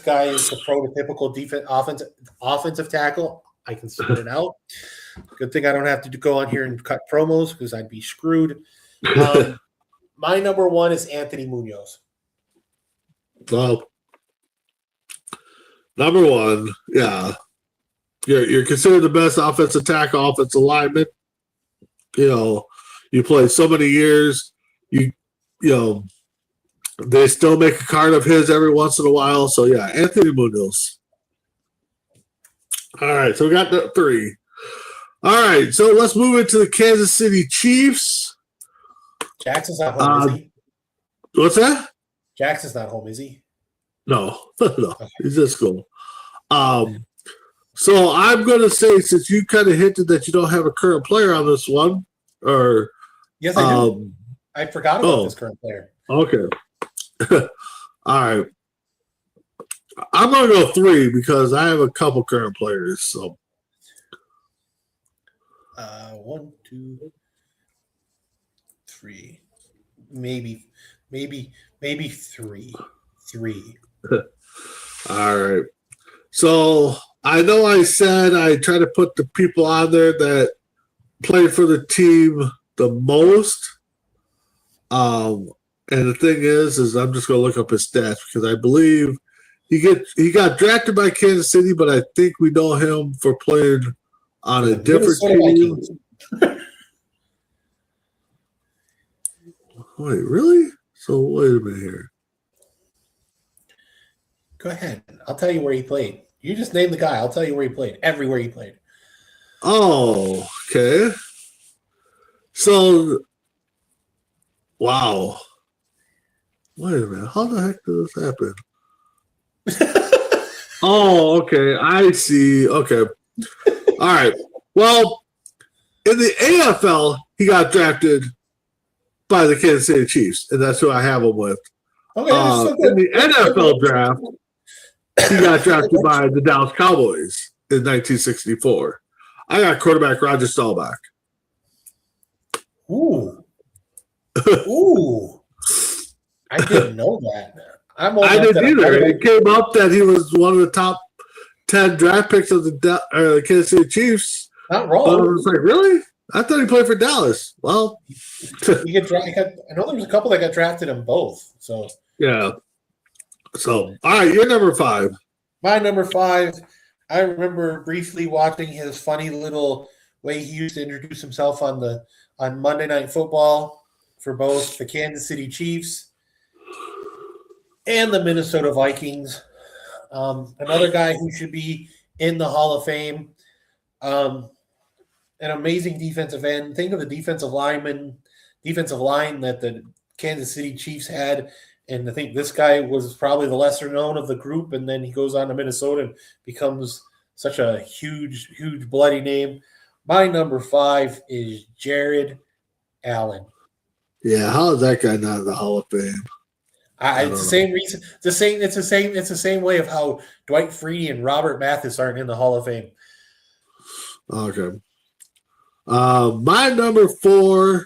guy is the prototypical offensive tackle. I can spit it out. Good thing I don't have to go on here and cut promos because I'd be screwed. My number 1 is Anthony Munoz. Well, number 1, yeah. You're considered the best offensive tackle, offensive lineman. You know, you played so many years. You know, they still make a card of his every once in a while. So, yeah, Anthony Munoz. All right, so we got the 3. All right, so let's move into the Kansas City Chiefs. Jackson's not home, is he? What's that? Jackson's not home, is he? No, okay. He's at school. So I'm going to say, since you kind of hinted that you don't have a current player on this one, or yes, I do. I forgot about this current player. Okay. All right. I'm going to go 3 because I have a couple current players. So 1, 2, 3, maybe 3. All right. So I know I said I try to put the people on there that play for the team the most. And the thing is I'm just going to look up his stats because I believe he got drafted by Kansas City, but I think we know him for playing on a different team. Wait, really? So wait a minute here. Go ahead. I'll tell you where he played. You just name the guy. I'll tell you where he played. Everywhere he played. Oh, okay. So, wow. Wait a minute. How the heck did this happen? Oh, okay. I see. Okay. All right. Well, in the AFL, he got drafted by the Kansas City Chiefs, and that's who I have him with. Okay, in the NFL draft, he got drafted by the Dallas Cowboys in 1964. I got quarterback Roger Staubach. Ooh. Ooh. I didn't know that. I didn't either. It came up that he was one of the top 10 draft picks of the Kansas City Chiefs. Not wrong. But I was like, really? I thought he played for Dallas. Well, I know there was a couple that got drafted in both. So yeah. So, all right, you're number 5. My number 5, I remember briefly watching his funny little way he used to introduce himself on Monday Night Football for both the Kansas City Chiefs and the Minnesota Vikings. Another guy who should be in the Hall of Fame. An amazing defensive end. Think of the defensive line that the Kansas City Chiefs had. And I think this guy was probably the lesser known of the group. And then he goes on to Minnesota and becomes such a huge, huge bloody name. My number 5 is Jared Allen. Yeah, how is that guy not in the Hall of Fame? It's the same reason. It's the same way of how Dwight Freeney and Robert Mathis aren't in the Hall of Fame. Okay. My number 4,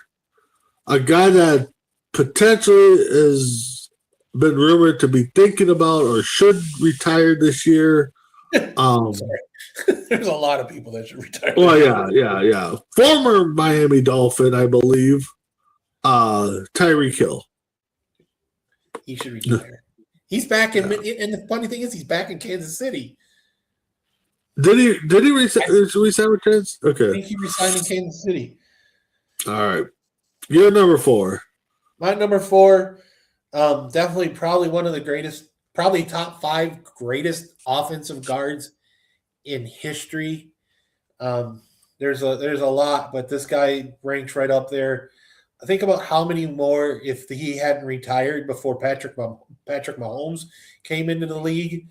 a guy that potentially has been rumored to be thinking about or should retire this year. There's a lot of people that should retire. Well, yeah. Former Miami Dolphin, I believe, Tyreek Hill. He should retire. He's back in, and the funny thing is, he's back in Kansas City. Did he resign with Kansas? Okay. I think he resigned in Kansas City. All right. You're number 4. My number 4, definitely probably one of the greatest, probably top 5 greatest offensive guards in history. There's a lot, but this guy ranks right up there. Think about how many more if he hadn't retired before Patrick Mahomes came into the league.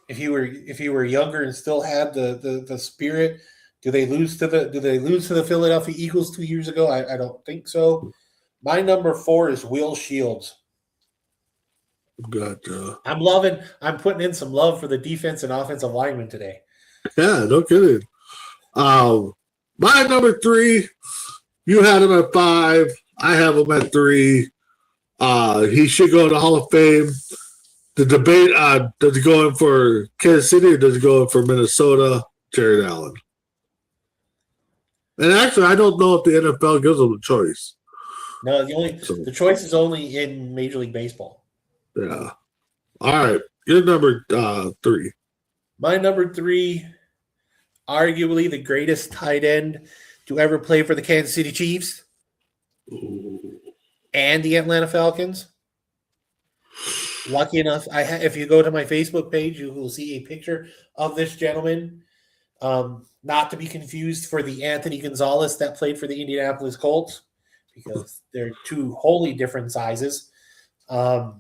If he were younger and still had the spirit, do they lose to the Philadelphia Eagles 2 years ago? I don't think so. My number 4 is Will Shields. Gotcha. I'm putting in some love for the defense and offensive linemen today. Yeah, no kidding. My number 3, you had him at 5. I have him at 3. He should go to the Hall of Fame. The debate, does he go in for Kansas City or does he go in for Minnesota? Jared Allen. And actually, I don't know if the NFL gives him a choice. No, the choice is only in Major League Baseball. Yeah. All right. You're number 3. My number 3, arguably the greatest tight end to ever play for the Kansas City Chiefs and the Atlanta Falcons. Lucky enough, if you go to my Facebook page, you will see a picture of this gentleman. Not to be confused for the Anthony Gonzalez that played for the Indianapolis Colts, because they're 2 wholly different sizes. The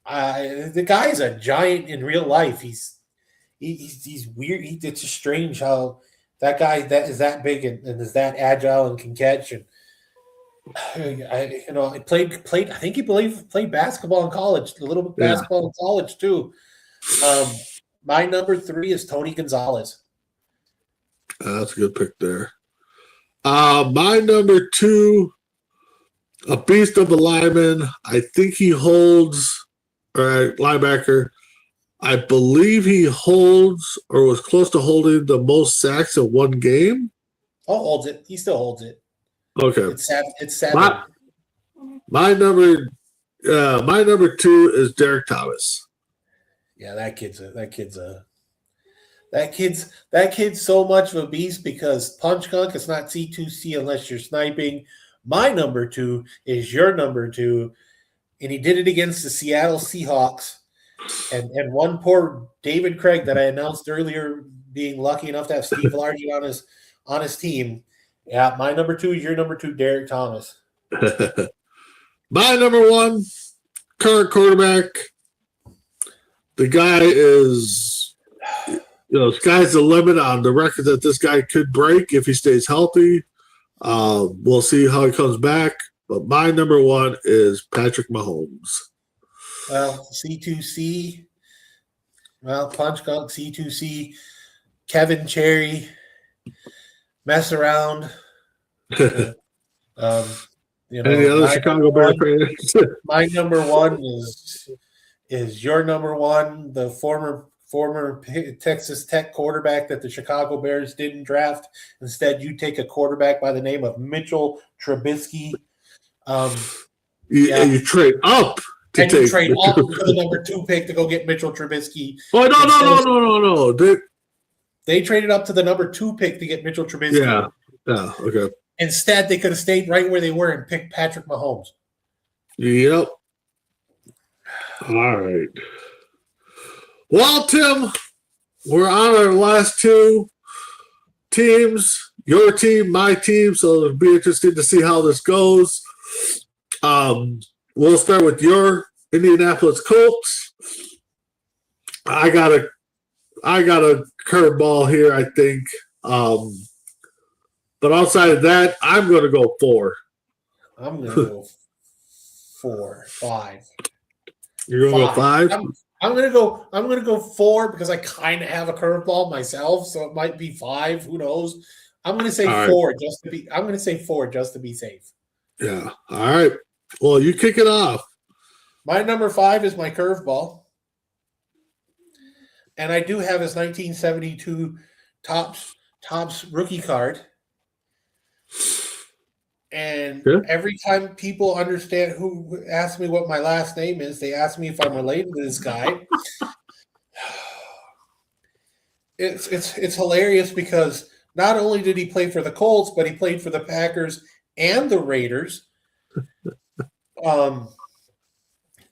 guy is a giant in real life. He's weird. It's just strange how that guy that is that big and is that agile and can catch. And he played. I think he played basketball in college, a little bit basketball in college too. My number 3 is Tony Gonzalez. That's a good pick there. My number 2, a beast of a lineman. I think he holds, linebacker. I believe he holds or was close to holding the most sacks in one game. Oh, holds it. He still holds it. Okay. It's 7. My number 2 is Derek Thomas. Yeah, that kid's so much of a beast because punch gunk is not C2C unless you're sniping. My number 2 is your number 2, and he did it against the Seattle Seahawks And one poor David Craig that I announced earlier, being lucky enough to have Steve Largent on his team. Yeah, my number 2 is your number 2, Derek Thomas. My number 1 current quarterback. The guy is, sky's the limit on the record that this guy could break if he stays healthy. We'll see how he comes back. But my number 1 is Patrick Mahomes. Well, C2C. Well, Punch Gunk, C2C, Kevin Cherry, mess around. Any other Chicago Bear fans? My number 1 is your number 1, the former Texas Tech quarterback that the Chicago Bears didn't draft. Instead, you take a quarterback by the name of Mitchell Trubisky. You trade up. You trade up to the number 2 pick to go get Mitchell Trubisky. Oh, no. They traded up to the number 2 pick to get Mitchell Trubisky. Yeah, okay. Instead, they could have stayed right where they were and picked Patrick Mahomes. Yep. All right. Well, Tim, we're on our last 2 teams. Your team, my team. So it'll be interesting to see how this goes. We'll start with your Indianapolis Colts. I got a curveball here, I think. But outside of that, I'm going to go 4. I'm going to go 4, 5. You're going to go 5? I'm going to go 4 because I kind of have a curveball myself, so it might be 5. Who knows? I'm going to say 4 just to be. I'm going to say 4 just to be safe. Yeah. All right. Well, you kick it off. My number 5 is my curveball, and I do have his 1972 Topps rookie card. And every time people understand who ask me what my last name is, they ask me if I'm related to this guy. It's hilarious because not only did he play for the Colts, but he played for the Packers and the Raiders. I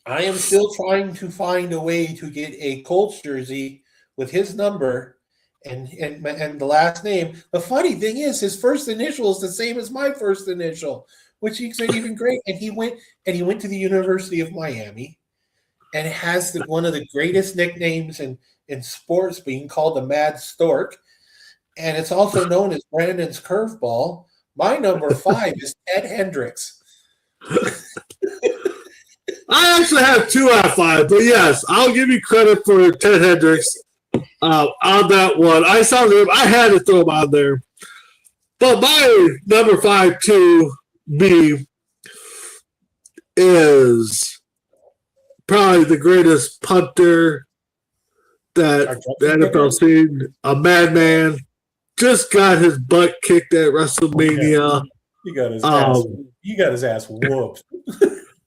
am still trying to find a way to get a Colts jersey with his number and the last name. The funny thing is, his first initial is the same as my first initial, which makes it even great. And he went to the University of Miami, and has one of the greatest nicknames in sports, being called the Mad Stork, and it's also known as Brandon's Curveball. My number 5 is Ted Hendricks. I actually have 2 out of 5, but yes, I'll give you credit for Ted Hendricks on that one. I saw him. I had to throw him on there. But my number 5 to me is probably the greatest punter that the NFL seen. A madman. Just got his butt kicked at WrestleMania. He got his ass whooped.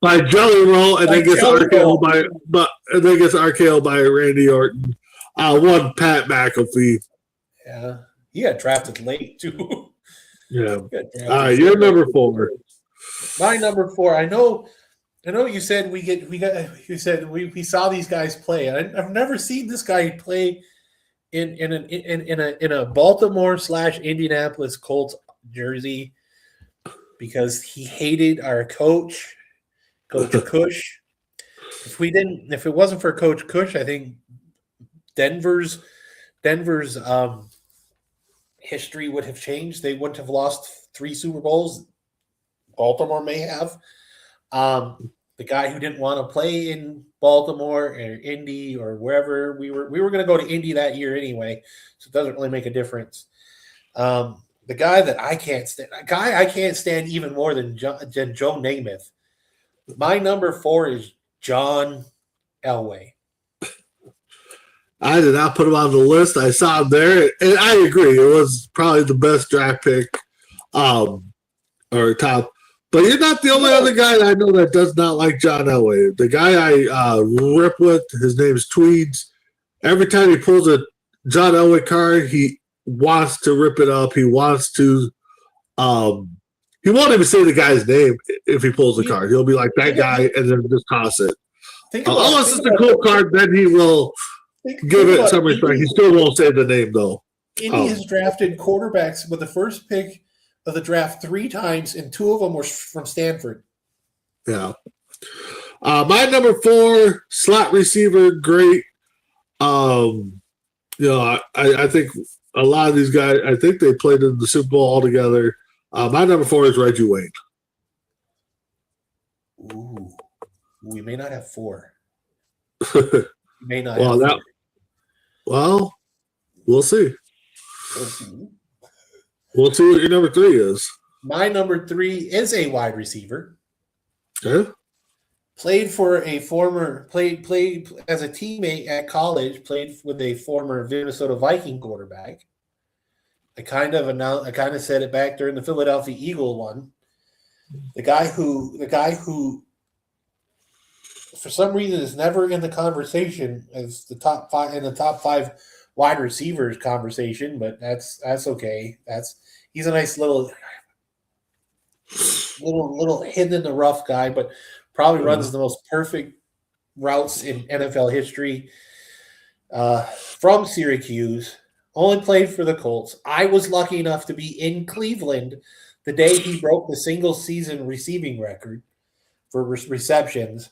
By Jelly Roll, and then gets RKO by Randy Orton. One Pat McAfee. Yeah, he got drafted late too. Yeah. All right, you're number 4. My number 4. I know. You said you said we saw these guys play. I've never seen this guy play in a Baltimore / Indianapolis Colts jersey because he hated our coach. Coach Cush. If it wasn't for Coach Cush, I think Denver's history would have changed. They wouldn't have lost 3 Super Bowls. Baltimore may have. The guy who didn't want to play in Baltimore or Indy or wherever we were going to go to Indy that year anyway, so it doesn't really make a difference. The guy that I can't stand even more than Joe Namath. My number 4 is John Elway. I did not put him on the list. I saw him there, and I agree. It was probably the best draft pick, or top. But you're not the only other guy that I know that does not like John Elway. The guy I rip with, his name is Tweeds. Every time he pulls a John Elway card, he wants to rip it up. He wants to he won't even say the guy's name if he pulls the card. He'll be like, that guy, and then just toss it. Unless it's a cool card, then he will give it some respect. He still won't say the name, though. Indy has drafted quarterbacks with the first pick of the draft 3 times, and 2 of them were from Stanford. Yeah. My number 4, slot receiver, great. I think a lot of these guys, I think they played in the Super Bowl all together. My number 4 is Reggie Wayne. Ooh. We may not have 4. May not. We'll see. We'll see what your number 3 is. My number 3 is a wide receiver. Okay. Played as a teammate at college. Played with a former Minnesota Viking quarterback. I kind of said it back during the Philadelphia Eagle one. The guy who for some reason is never in the conversation as the top 5 wide receivers conversation, but that's okay. He's a nice little hidden in the rough guy, but probably runs the most perfect routes in NFL history. From Syracuse, only played for the Colts. I was lucky enough to be in Cleveland the day he broke the single season receiving record for receptions.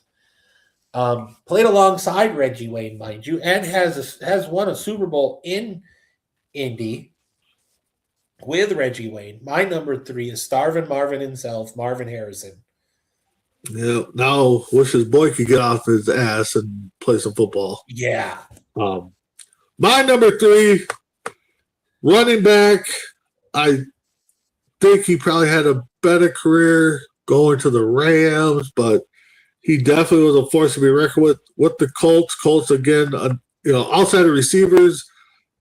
Played alongside Reggie Wayne, mind you, and has won a Super Bowl in Indy with Reggie Wayne. My number 3 is Starvin' Marvin himself, Marvin Harrison. Yeah, now wish his boy could get off his ass and play some football. Yeah. My number 3, running back. I think he probably had a better career going to the Rams, but he definitely was a force to be reckoned with the Colts. Colts, again, outside of receivers,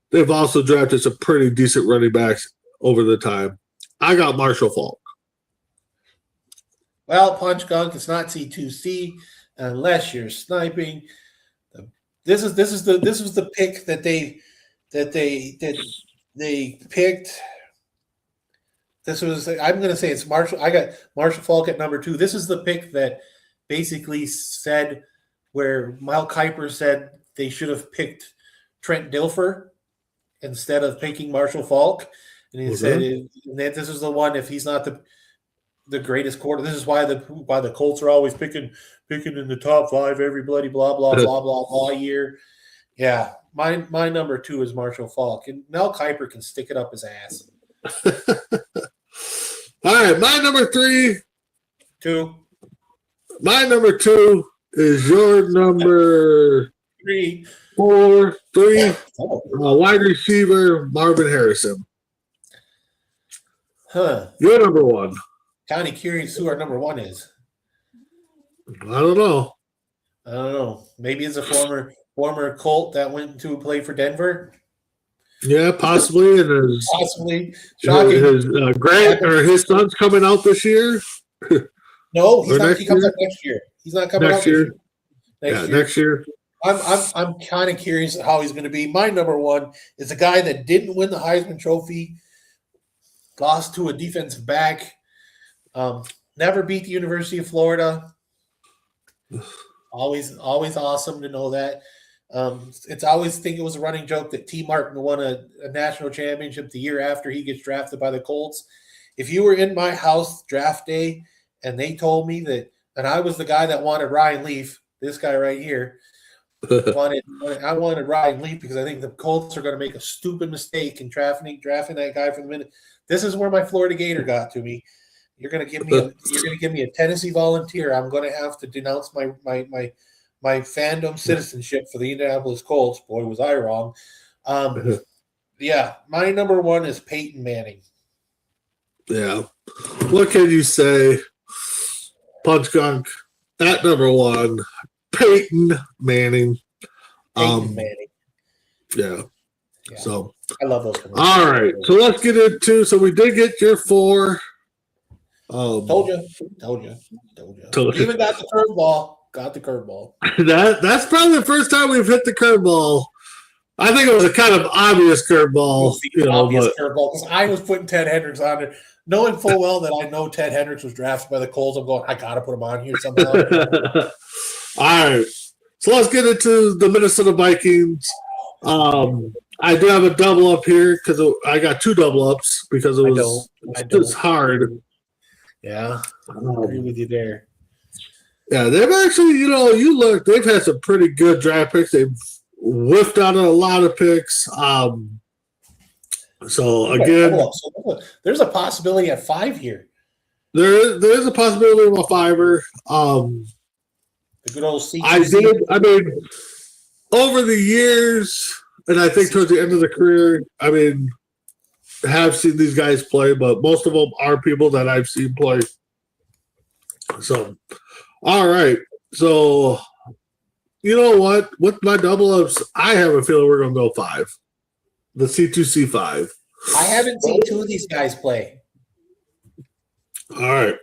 they've also drafted some pretty decent running backs over the time. I got Marshall Faulk. Well, Punch Gunk, it's not C2C unless you're sniping. This was the pick that they picked. This was, I'm going to say it's Marshall. I got Marshall Faulk at number 2. This is the pick that basically said where Mel Kiper said they should have picked Trent Dilfer instead of picking Marshall Faulk. And he said that this is the one, if he's not the greatest quarter. This is why the Colts are always picking in the top 5 every bloody blah blah blah blah blah year. Yeah, my number 2 is Marshall Faulk, and Mel Kiper can stick it up his ass. All right, my number 3. 2. My number 2 is your number 3. 4, 3. Wide receiver Marvin Harrison. Huh. Your number 1. Kind of curious who our number 1 is. I don't know. Maybe it's a former Colt that went to play for Denver. Yeah, possibly. And possibly. Shocking. His son's coming out this year. No, he's not. He comes out next year. He's not coming out this year. Next year. I'm kind of curious how he's going to be. My number 1 is a guy that didn't win the Heisman Trophy, lost to a defensive back, never beat the University of Florida. Always awesome to know that. It's always think it was a running joke that T. Martin won a national championship the year after he gets drafted by the Colts. If you were in my house draft day and they told me that, and I was the guy that wanted Ryan Leaf, this guy right here, I wanted Ryan Leaf because I think the Colts are going to make a stupid mistake in drafting that guy from the minute. This is where my Florida Gator got to me. You're going to give me a Tennessee Volunteer. I'm going to have to denounce my fandom citizenship for the Indianapolis Colts. Boy, was I wrong. Yeah, my number 1 is Peyton Manning. Yeah. What can you say? Punch Gunk at number 1, Peyton Manning. Peyton Manning. Yeah. So I love those. All right. So let's get into. So we did get your 4. Told you. Even got the curveball. Got the curveball. That's probably the first time we've hit the curveball. I think it was a kind of obvious curveball. Obvious curveball because I was putting Ted Hendricks on there, knowing full well that I know Ted Hendricks was drafted by the Colts. I'm going, I got to put him on here somehow. All right. So let's get into the Minnesota Vikings. I do have a double up here because I got two double ups because it was just hard. Yeah, I agree with you there. Yeah, they've actually, you look, they've had some pretty good draft picks. They've whiffed out a lot of picks. So again, there's a possibility at 5 here. There is a possibility of a fiver. The good old C2C. I mean, over the years, and I think towards the end of the career, I mean, have seen these guys play, but most of them are people that I've seen play. So, all right. So, you know what? With my double ups, I have a feeling we're going to go 5. The C2C 5. I haven't seen two of these guys play. All right.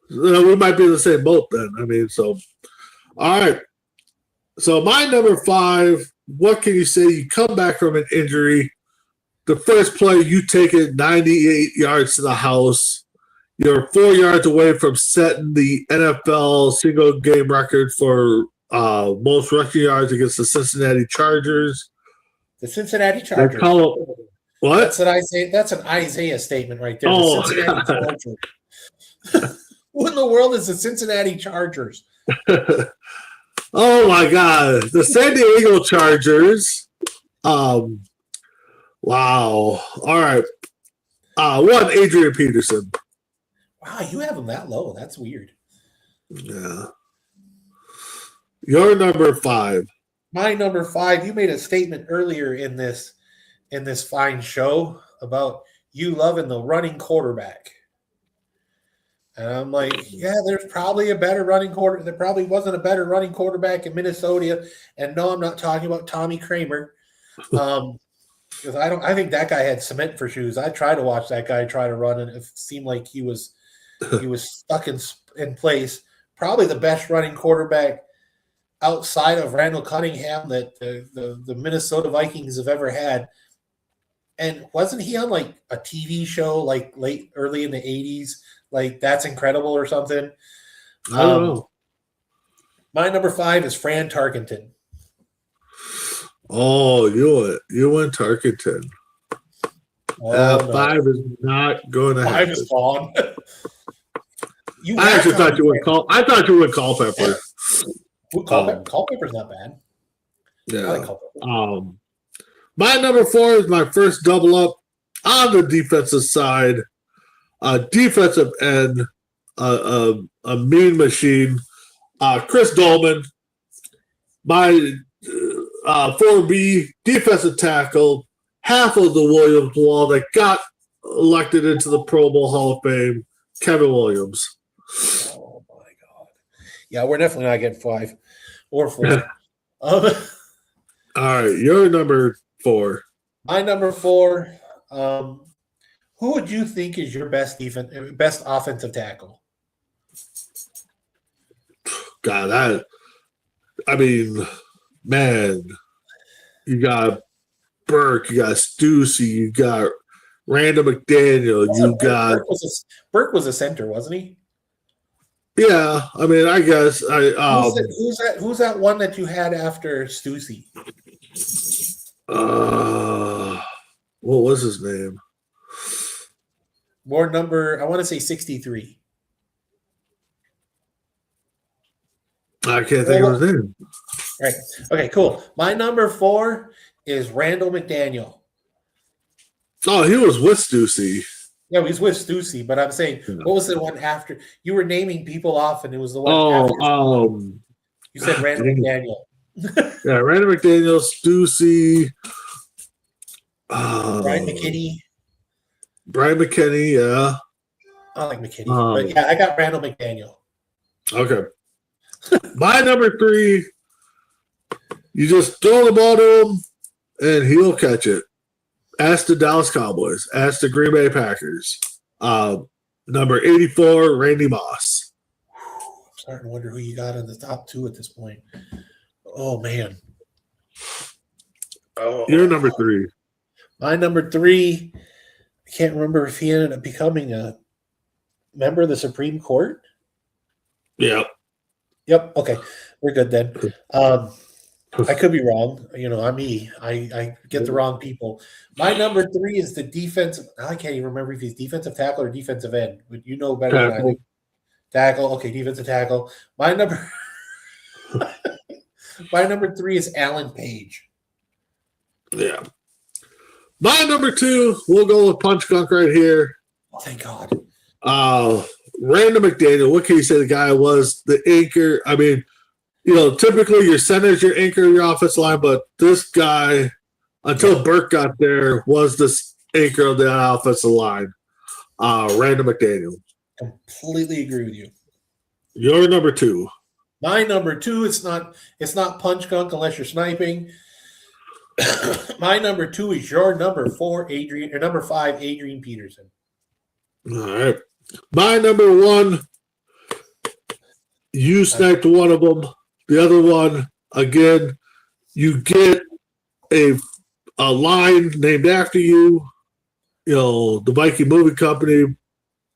We might be in the same boat then. I mean, so, all right. So, my number 5, what can you say? You come back from an injury. The first play, you take it 98 yards to the house. You're 4 yards away from setting the NFL single game record for most rushing yards against the Cincinnati Chargers. The Cincinnati Chargers. They call it, what? That's an Isaiah statement right there. The Cincinnati Chargers. Who in the world is the Cincinnati Chargers? Oh my God. The San Diego Chargers. Wow. All right. One, Adrian Peterson. Wow, you have him that low. That's weird. Yeah. Your number 5. My number 5, you made a statement earlier in this fine show about you loving the running quarterback. And I'm like, yeah, there's probably a better running quarter. There probably wasn't a better running quarterback in Minnesota. And no, I'm not talking about Tommy Kramer. Because I think that guy had cement for shoes. I tried to watch that guy try to run, and it seemed like he was stuck in place. Probably the best running quarterback outside of Randall Cunningham that the Minnesota Vikings have ever had. And wasn't he on like a TV show like early in the 80s? Like That's Incredible or something? I don't know. My number 5 is Fran Tarkenton. Oh, you went Tarkenton. Oh, 5 is not going to happen. 5 is gone. I actually thought you would call. I thought you would Culpepper. Culpepper's not bad. Yeah. I like Culpepper. My number 4 is my first double up on the defensive side. Defensive end, a mean machine. Chris Dolman. My 4B defensive tackle, half of the Williams wall that got elected into the Pro Bowl Hall of Fame, Kevin Williams. Oh my God! Yeah, we're definitely not getting 5 or 4. All right, your number 4. My number 4. Who would you think is your best offensive tackle? God, I mean, man, you got Burke, you got Stussy, you got Randall McDaniel, Burke was a center, wasn't he? Yeah, I mean, I guess who's that one that you had after Stussy? What was his name? More number, I want to say 63. I can't think of his name. Right. Okay, cool. My number 4 is Randall McDaniel. Oh, he was with Stussy. Yeah, he's with Stussy, but I'm saying, what was the one after? You were naming people off, and it was the one after. You said Randall McDaniel. Yeah, Randall McDaniel, Stussy. Brian McKinney, yeah. I like McKinney, but yeah, I got Randall McDaniel. Okay. My number 3, you just throw the ball to him, and he'll catch it. Ask the Dallas Cowboys. Ask the Green Bay Packers. Number 84, Randy Moss. I'm starting to wonder who you got in the top 2 at this point. Oh, man. You're number 3. My number 3, I can't remember if he ended up becoming a member of the Supreme Court. Yeah. Yep. Okay. We're good then. I could be wrong. I'm me. I get the wrong people. My number 3 is the defensive. I can't even remember if he's defensive tackle or defensive end. But you know better than I do. Tackle. Okay, defensive tackle. My number 3 is Alan Page. Yeah. My number 2, we'll go with Punch Gunk right here. Oh, thank God. Random McDaniel. What can you say? The guy was the anchor. I mean, typically your center's your anchor of your offensive line, but this guy, until Burke got there, was this anchor of the offensive line. Random McDaniel. Completely agree with you. Your number 2. My number 2, it's not Punch Gunk unless you're sniping. My number 2 is your number 4, number 5, Adrian Peterson. All right. My number 1, you sniped one of them. The other one, again, you get a line named after you. The Viking Movie Company,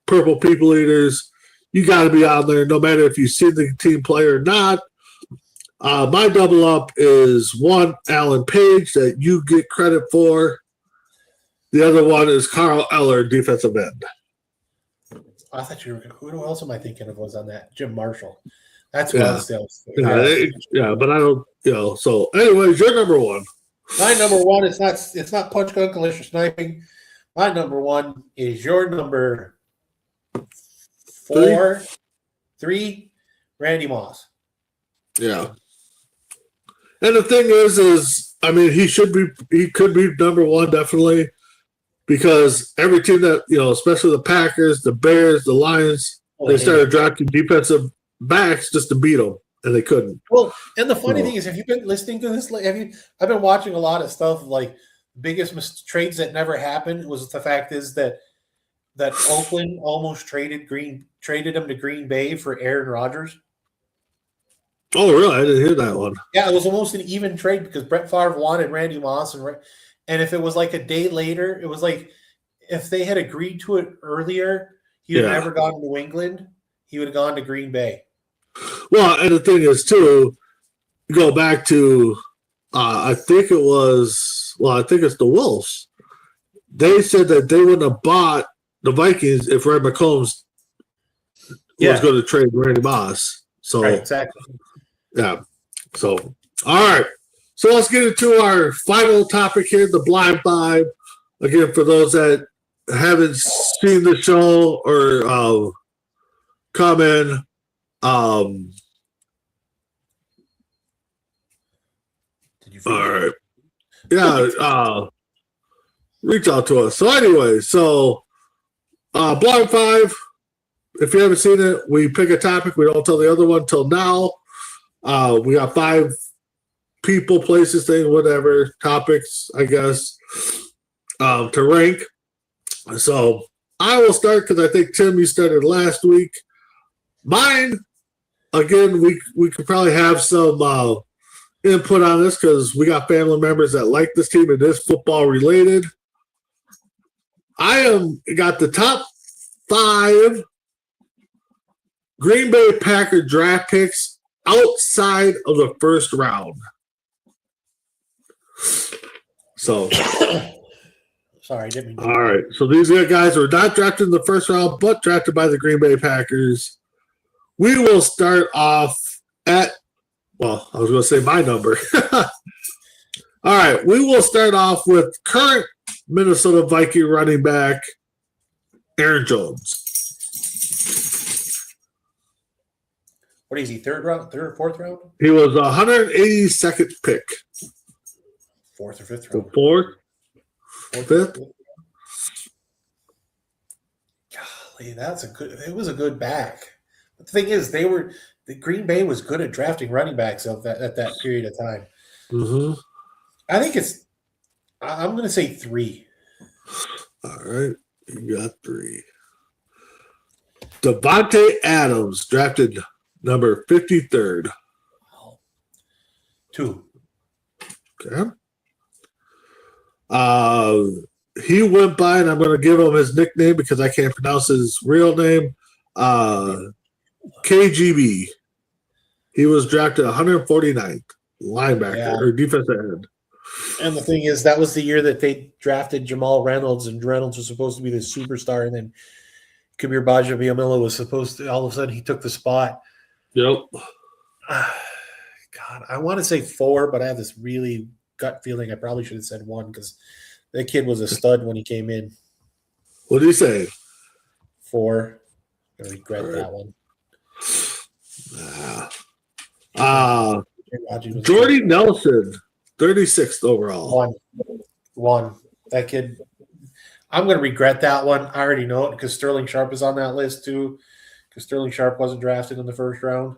Purple People Eaters. You got to be on there, no matter if you see the team play or not. My double up is 1, Alan Page, that you get credit for. The other one is Carl Eller, defensive end. I thought you were. Who else am I thinking of was on that? Jim Marshall. That's what I was saying. Yeah, but I don't. So, anyways, your number 1. My number 1 is not. It's not Punch Gunk unless you're sniping. My number 1 is your number 3, Randy Moss. Yeah. And the thing is, I mean, he could be number 1 definitely, because every team that especially the Packers, the Bears, the Lions, they started drafting defensive backs just to beat them, and they couldn't. Well, and the funny thing is, have you been listening to this? I've been watching a lot of stuff. Like, biggest trades that never happened was the fact is that Oakland almost traded him to Green Bay for Aaron Rodgers. Oh, really? I didn't hear that one. Yeah, it was almost an even trade because Brett Favre wanted Randy Moss, and if it was like a day later, it was like if they had agreed to it earlier, he would have never gone to New England. He would have gone to Green Bay. Well, and the thing is, too, go back to, I think it's the Wolves. They said that they wouldn't have bought the Vikings if Red McCombs was going to trade Randy Moss. So, right, exactly. Yeah. So, all right. So let's get into our final topic here, the Blind Five. Again, for those that haven't seen the show or come in, Did you all right. Yeah. Reach out to us. So anyway, Blind Five. If you haven't seen it, we pick a topic. We don't tell the other one till now. We got 5 people, places, things, whatever, topics, I guess, to rank. So I will start because I think, Tim, you started last week. Mine, again, we could probably have some input on this because we got family members that like this team and it is football related. I got the top 5 Green Bay Packer draft picks outside of the first round. So, sorry, didn't mean to. All right. So these guys were not drafted in the first round, but drafted by the Green Bay Packers. We will start off I was going to say my number. All right. We will start off with current Minnesota Viking running back, Aaron Jones. What is he, third or fourth round? He was 182nd pick. Fourth or fifth round? Fourth? Fifth? Golly, it was a good back. But the thing is, the Green Bay was good at drafting running backs at that period of time. Mm-hmm. I think I'm going to say 3. All right. You got 3. Devontae Adams, drafted number 53rd. 2. Okay. He went by, and I'm going to give him his nickname because I can't pronounce his real name. KGB. He was drafted 149th linebacker or defensive end. And the thing is, that was the year that they drafted Jamal Reynolds, and Reynolds was supposed to be the superstar, and then Kabir Bajabiamila was supposed to. All of a sudden, he took the spot. Yep. God, I want to say 4, but I have this really gut feeling I probably should have said 1 because that kid was a stud when he came in. What do you say? 4. I regret that one. Jordy Nelson, 36th overall. 1. That kid. I'm going to regret that one. I already know it because Sterling Sharp is on that list too. Because Sterling Sharp wasn't drafted in the first round.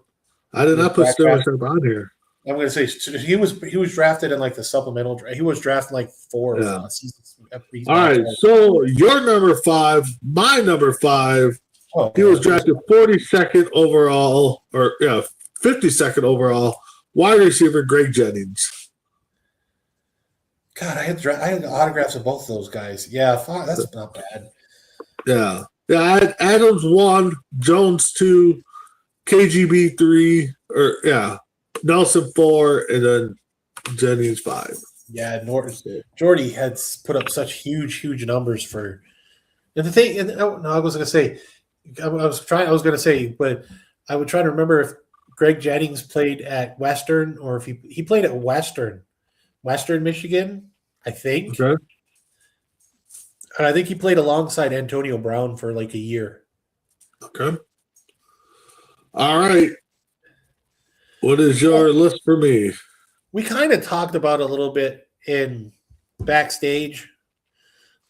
I did not put Sterling Sharp on here. I'm going to say he was drafted in like the supplemental. He was drafted like 4 seasons. All right, so your number 5, my number 5. Oh, he was drafted 42nd overall, 52nd overall. Wide receiver Greg Jennings. God, I had autographs of both of those guys. Yeah, that's not bad. Yeah. I had Adams 1, Jones 2, KGB 3, Nelson 4, and then Jennings 5. Yeah, Jordy had put up such huge numbers for. And the thing, I was going to say, but I would try to remember if Greg Jennings played at Western or if he played at Western Michigan, I think. Okay. And I think he played alongside Antonio Brown for like a year. Okay. All right. What is your list for me? We kind of talked about it a little bit in backstage,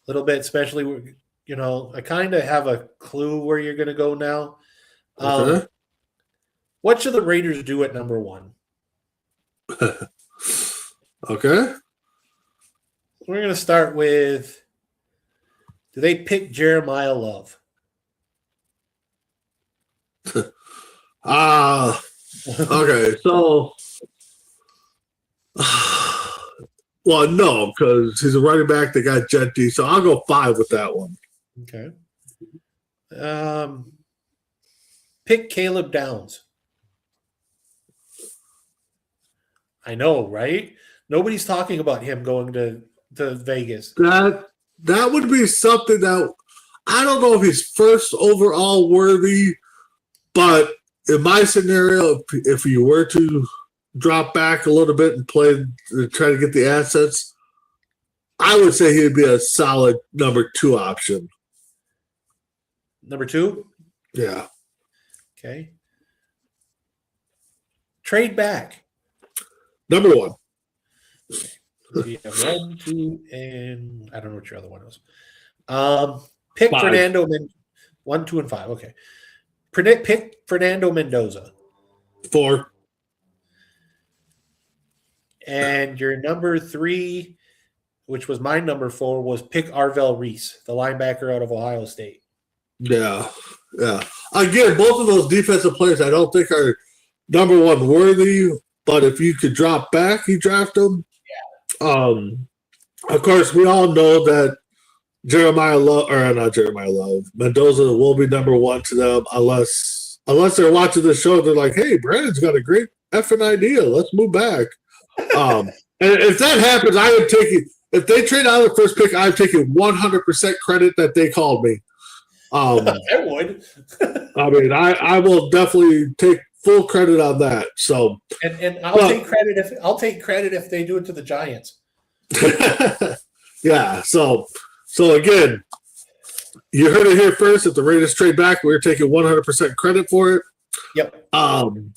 a little bit, especially, I kind of have a clue where you're going to go now. Okay. What should the Raiders do at number 1? Okay. We're going to start with, do they pick Jeremiah Love? Okay, so well, no, because he's a running back. They got Jetty, so I'll go 5 with that one. Okay. Pick Caleb Downs. I know, right? Nobody's talking about him going to Vegas. That would be something that I don't know if he's first overall worthy, but in my scenario, if you were to drop back a little bit and try to get the assets, I would say he'd be a solid number 2 option. Number 2? Yeah. Okay. Trade back. Number 1. Okay. We have 1, 2, and I don't know what your other one was. Pick 5. Fernando 1, 2, and 5. Okay. Pick Fernando Mendoza. 4. And your number 3, which was my number 4, was pick Arvell Reese, the linebacker out of Ohio State. Yeah. Again, both of those defensive players I don't think are number 1 worthy, but if you could drop back, you draft them. Yeah. Of course, we all know that Mendoza will be number 1 to them unless they're watching the show. They're like, hey, Brandon's got a great effing idea. Let's move back. And if that happens, I would take it. If they trade out of the first pick, I'm taking 100% credit that they called me. I would. I mean, I will definitely take full credit on that. So, and I'll take credit if they do it to the Giants. Yeah. So again, you heard it here first. If the Raiders trade back, we're taking 100% credit for it. Yep. And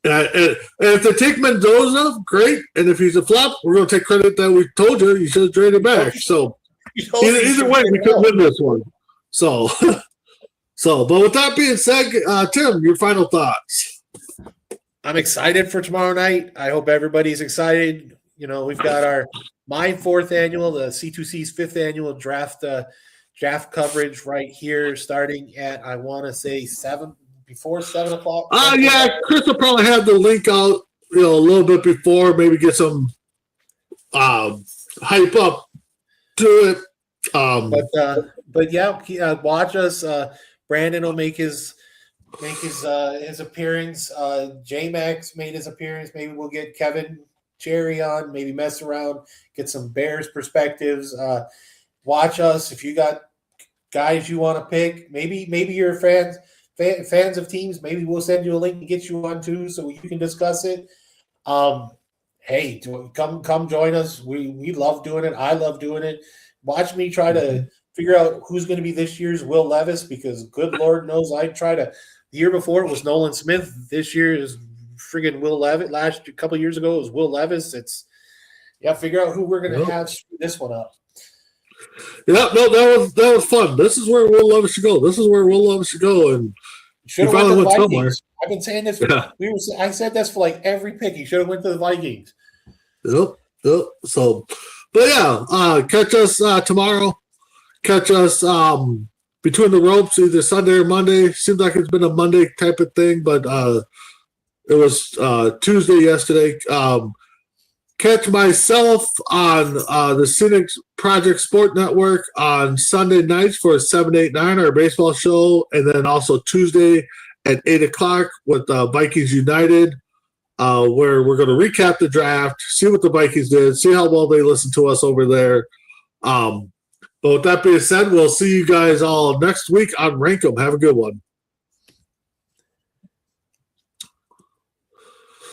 if they take Mendoza, great. And if he's a flop, we're going to take credit that we told you should have traded back. So either way, we could win this one. So, but with that being said, Tim, your final thoughts. I'm excited for tomorrow night. I hope everybody's excited. We've got my 4th annual, the C2C's 5th annual draft coverage right here, starting at, I want to say, before 7 o'clock. Yeah, Chris will probably have the link out, a little bit before, maybe get some hype up to it. But yeah, watch us. Brandon will make his make his appearance. J-Max made his appearance. Maybe we'll get Kevin Cherry on, maybe mess around, get some Bears perspectives. Watch us. If you got guys you want to pick, maybe you're fans of teams, maybe we'll send you a link to get you on too so you can discuss it. Hey, come join us. We love doing it. I love doing it. Watch me try to figure out who's going to be this year's Will Levis, because good Lord knows I try to. The year before it was Nolan Smith. This year is friggin' Will Levis. A couple of years ago it was Will Levis. Figure out who we're going to have screw this one up. Yeah, no, that was fun. This is where Will Levis should go. And should have went to the Vikings. Somewhere. I've been saying this. Yeah. I said this for like every pick. He should have went to the Vikings. Yep. So, but yeah, catch us tomorrow. Catch us between the ropes, either Sunday or Monday. Seems like it's been a Monday type of thing, but it was Tuesday yesterday. Catch myself on the Scenic Project Sport Network on Sunday nights for 7-8-9, our baseball show, and then also Tuesday at 8 o'clock with Vikings United, where we're going to recap the draft, see what the Vikings did, see how well they listened to us over there. But with that being said, we'll see you guys all next week on Rankem. Have a good one.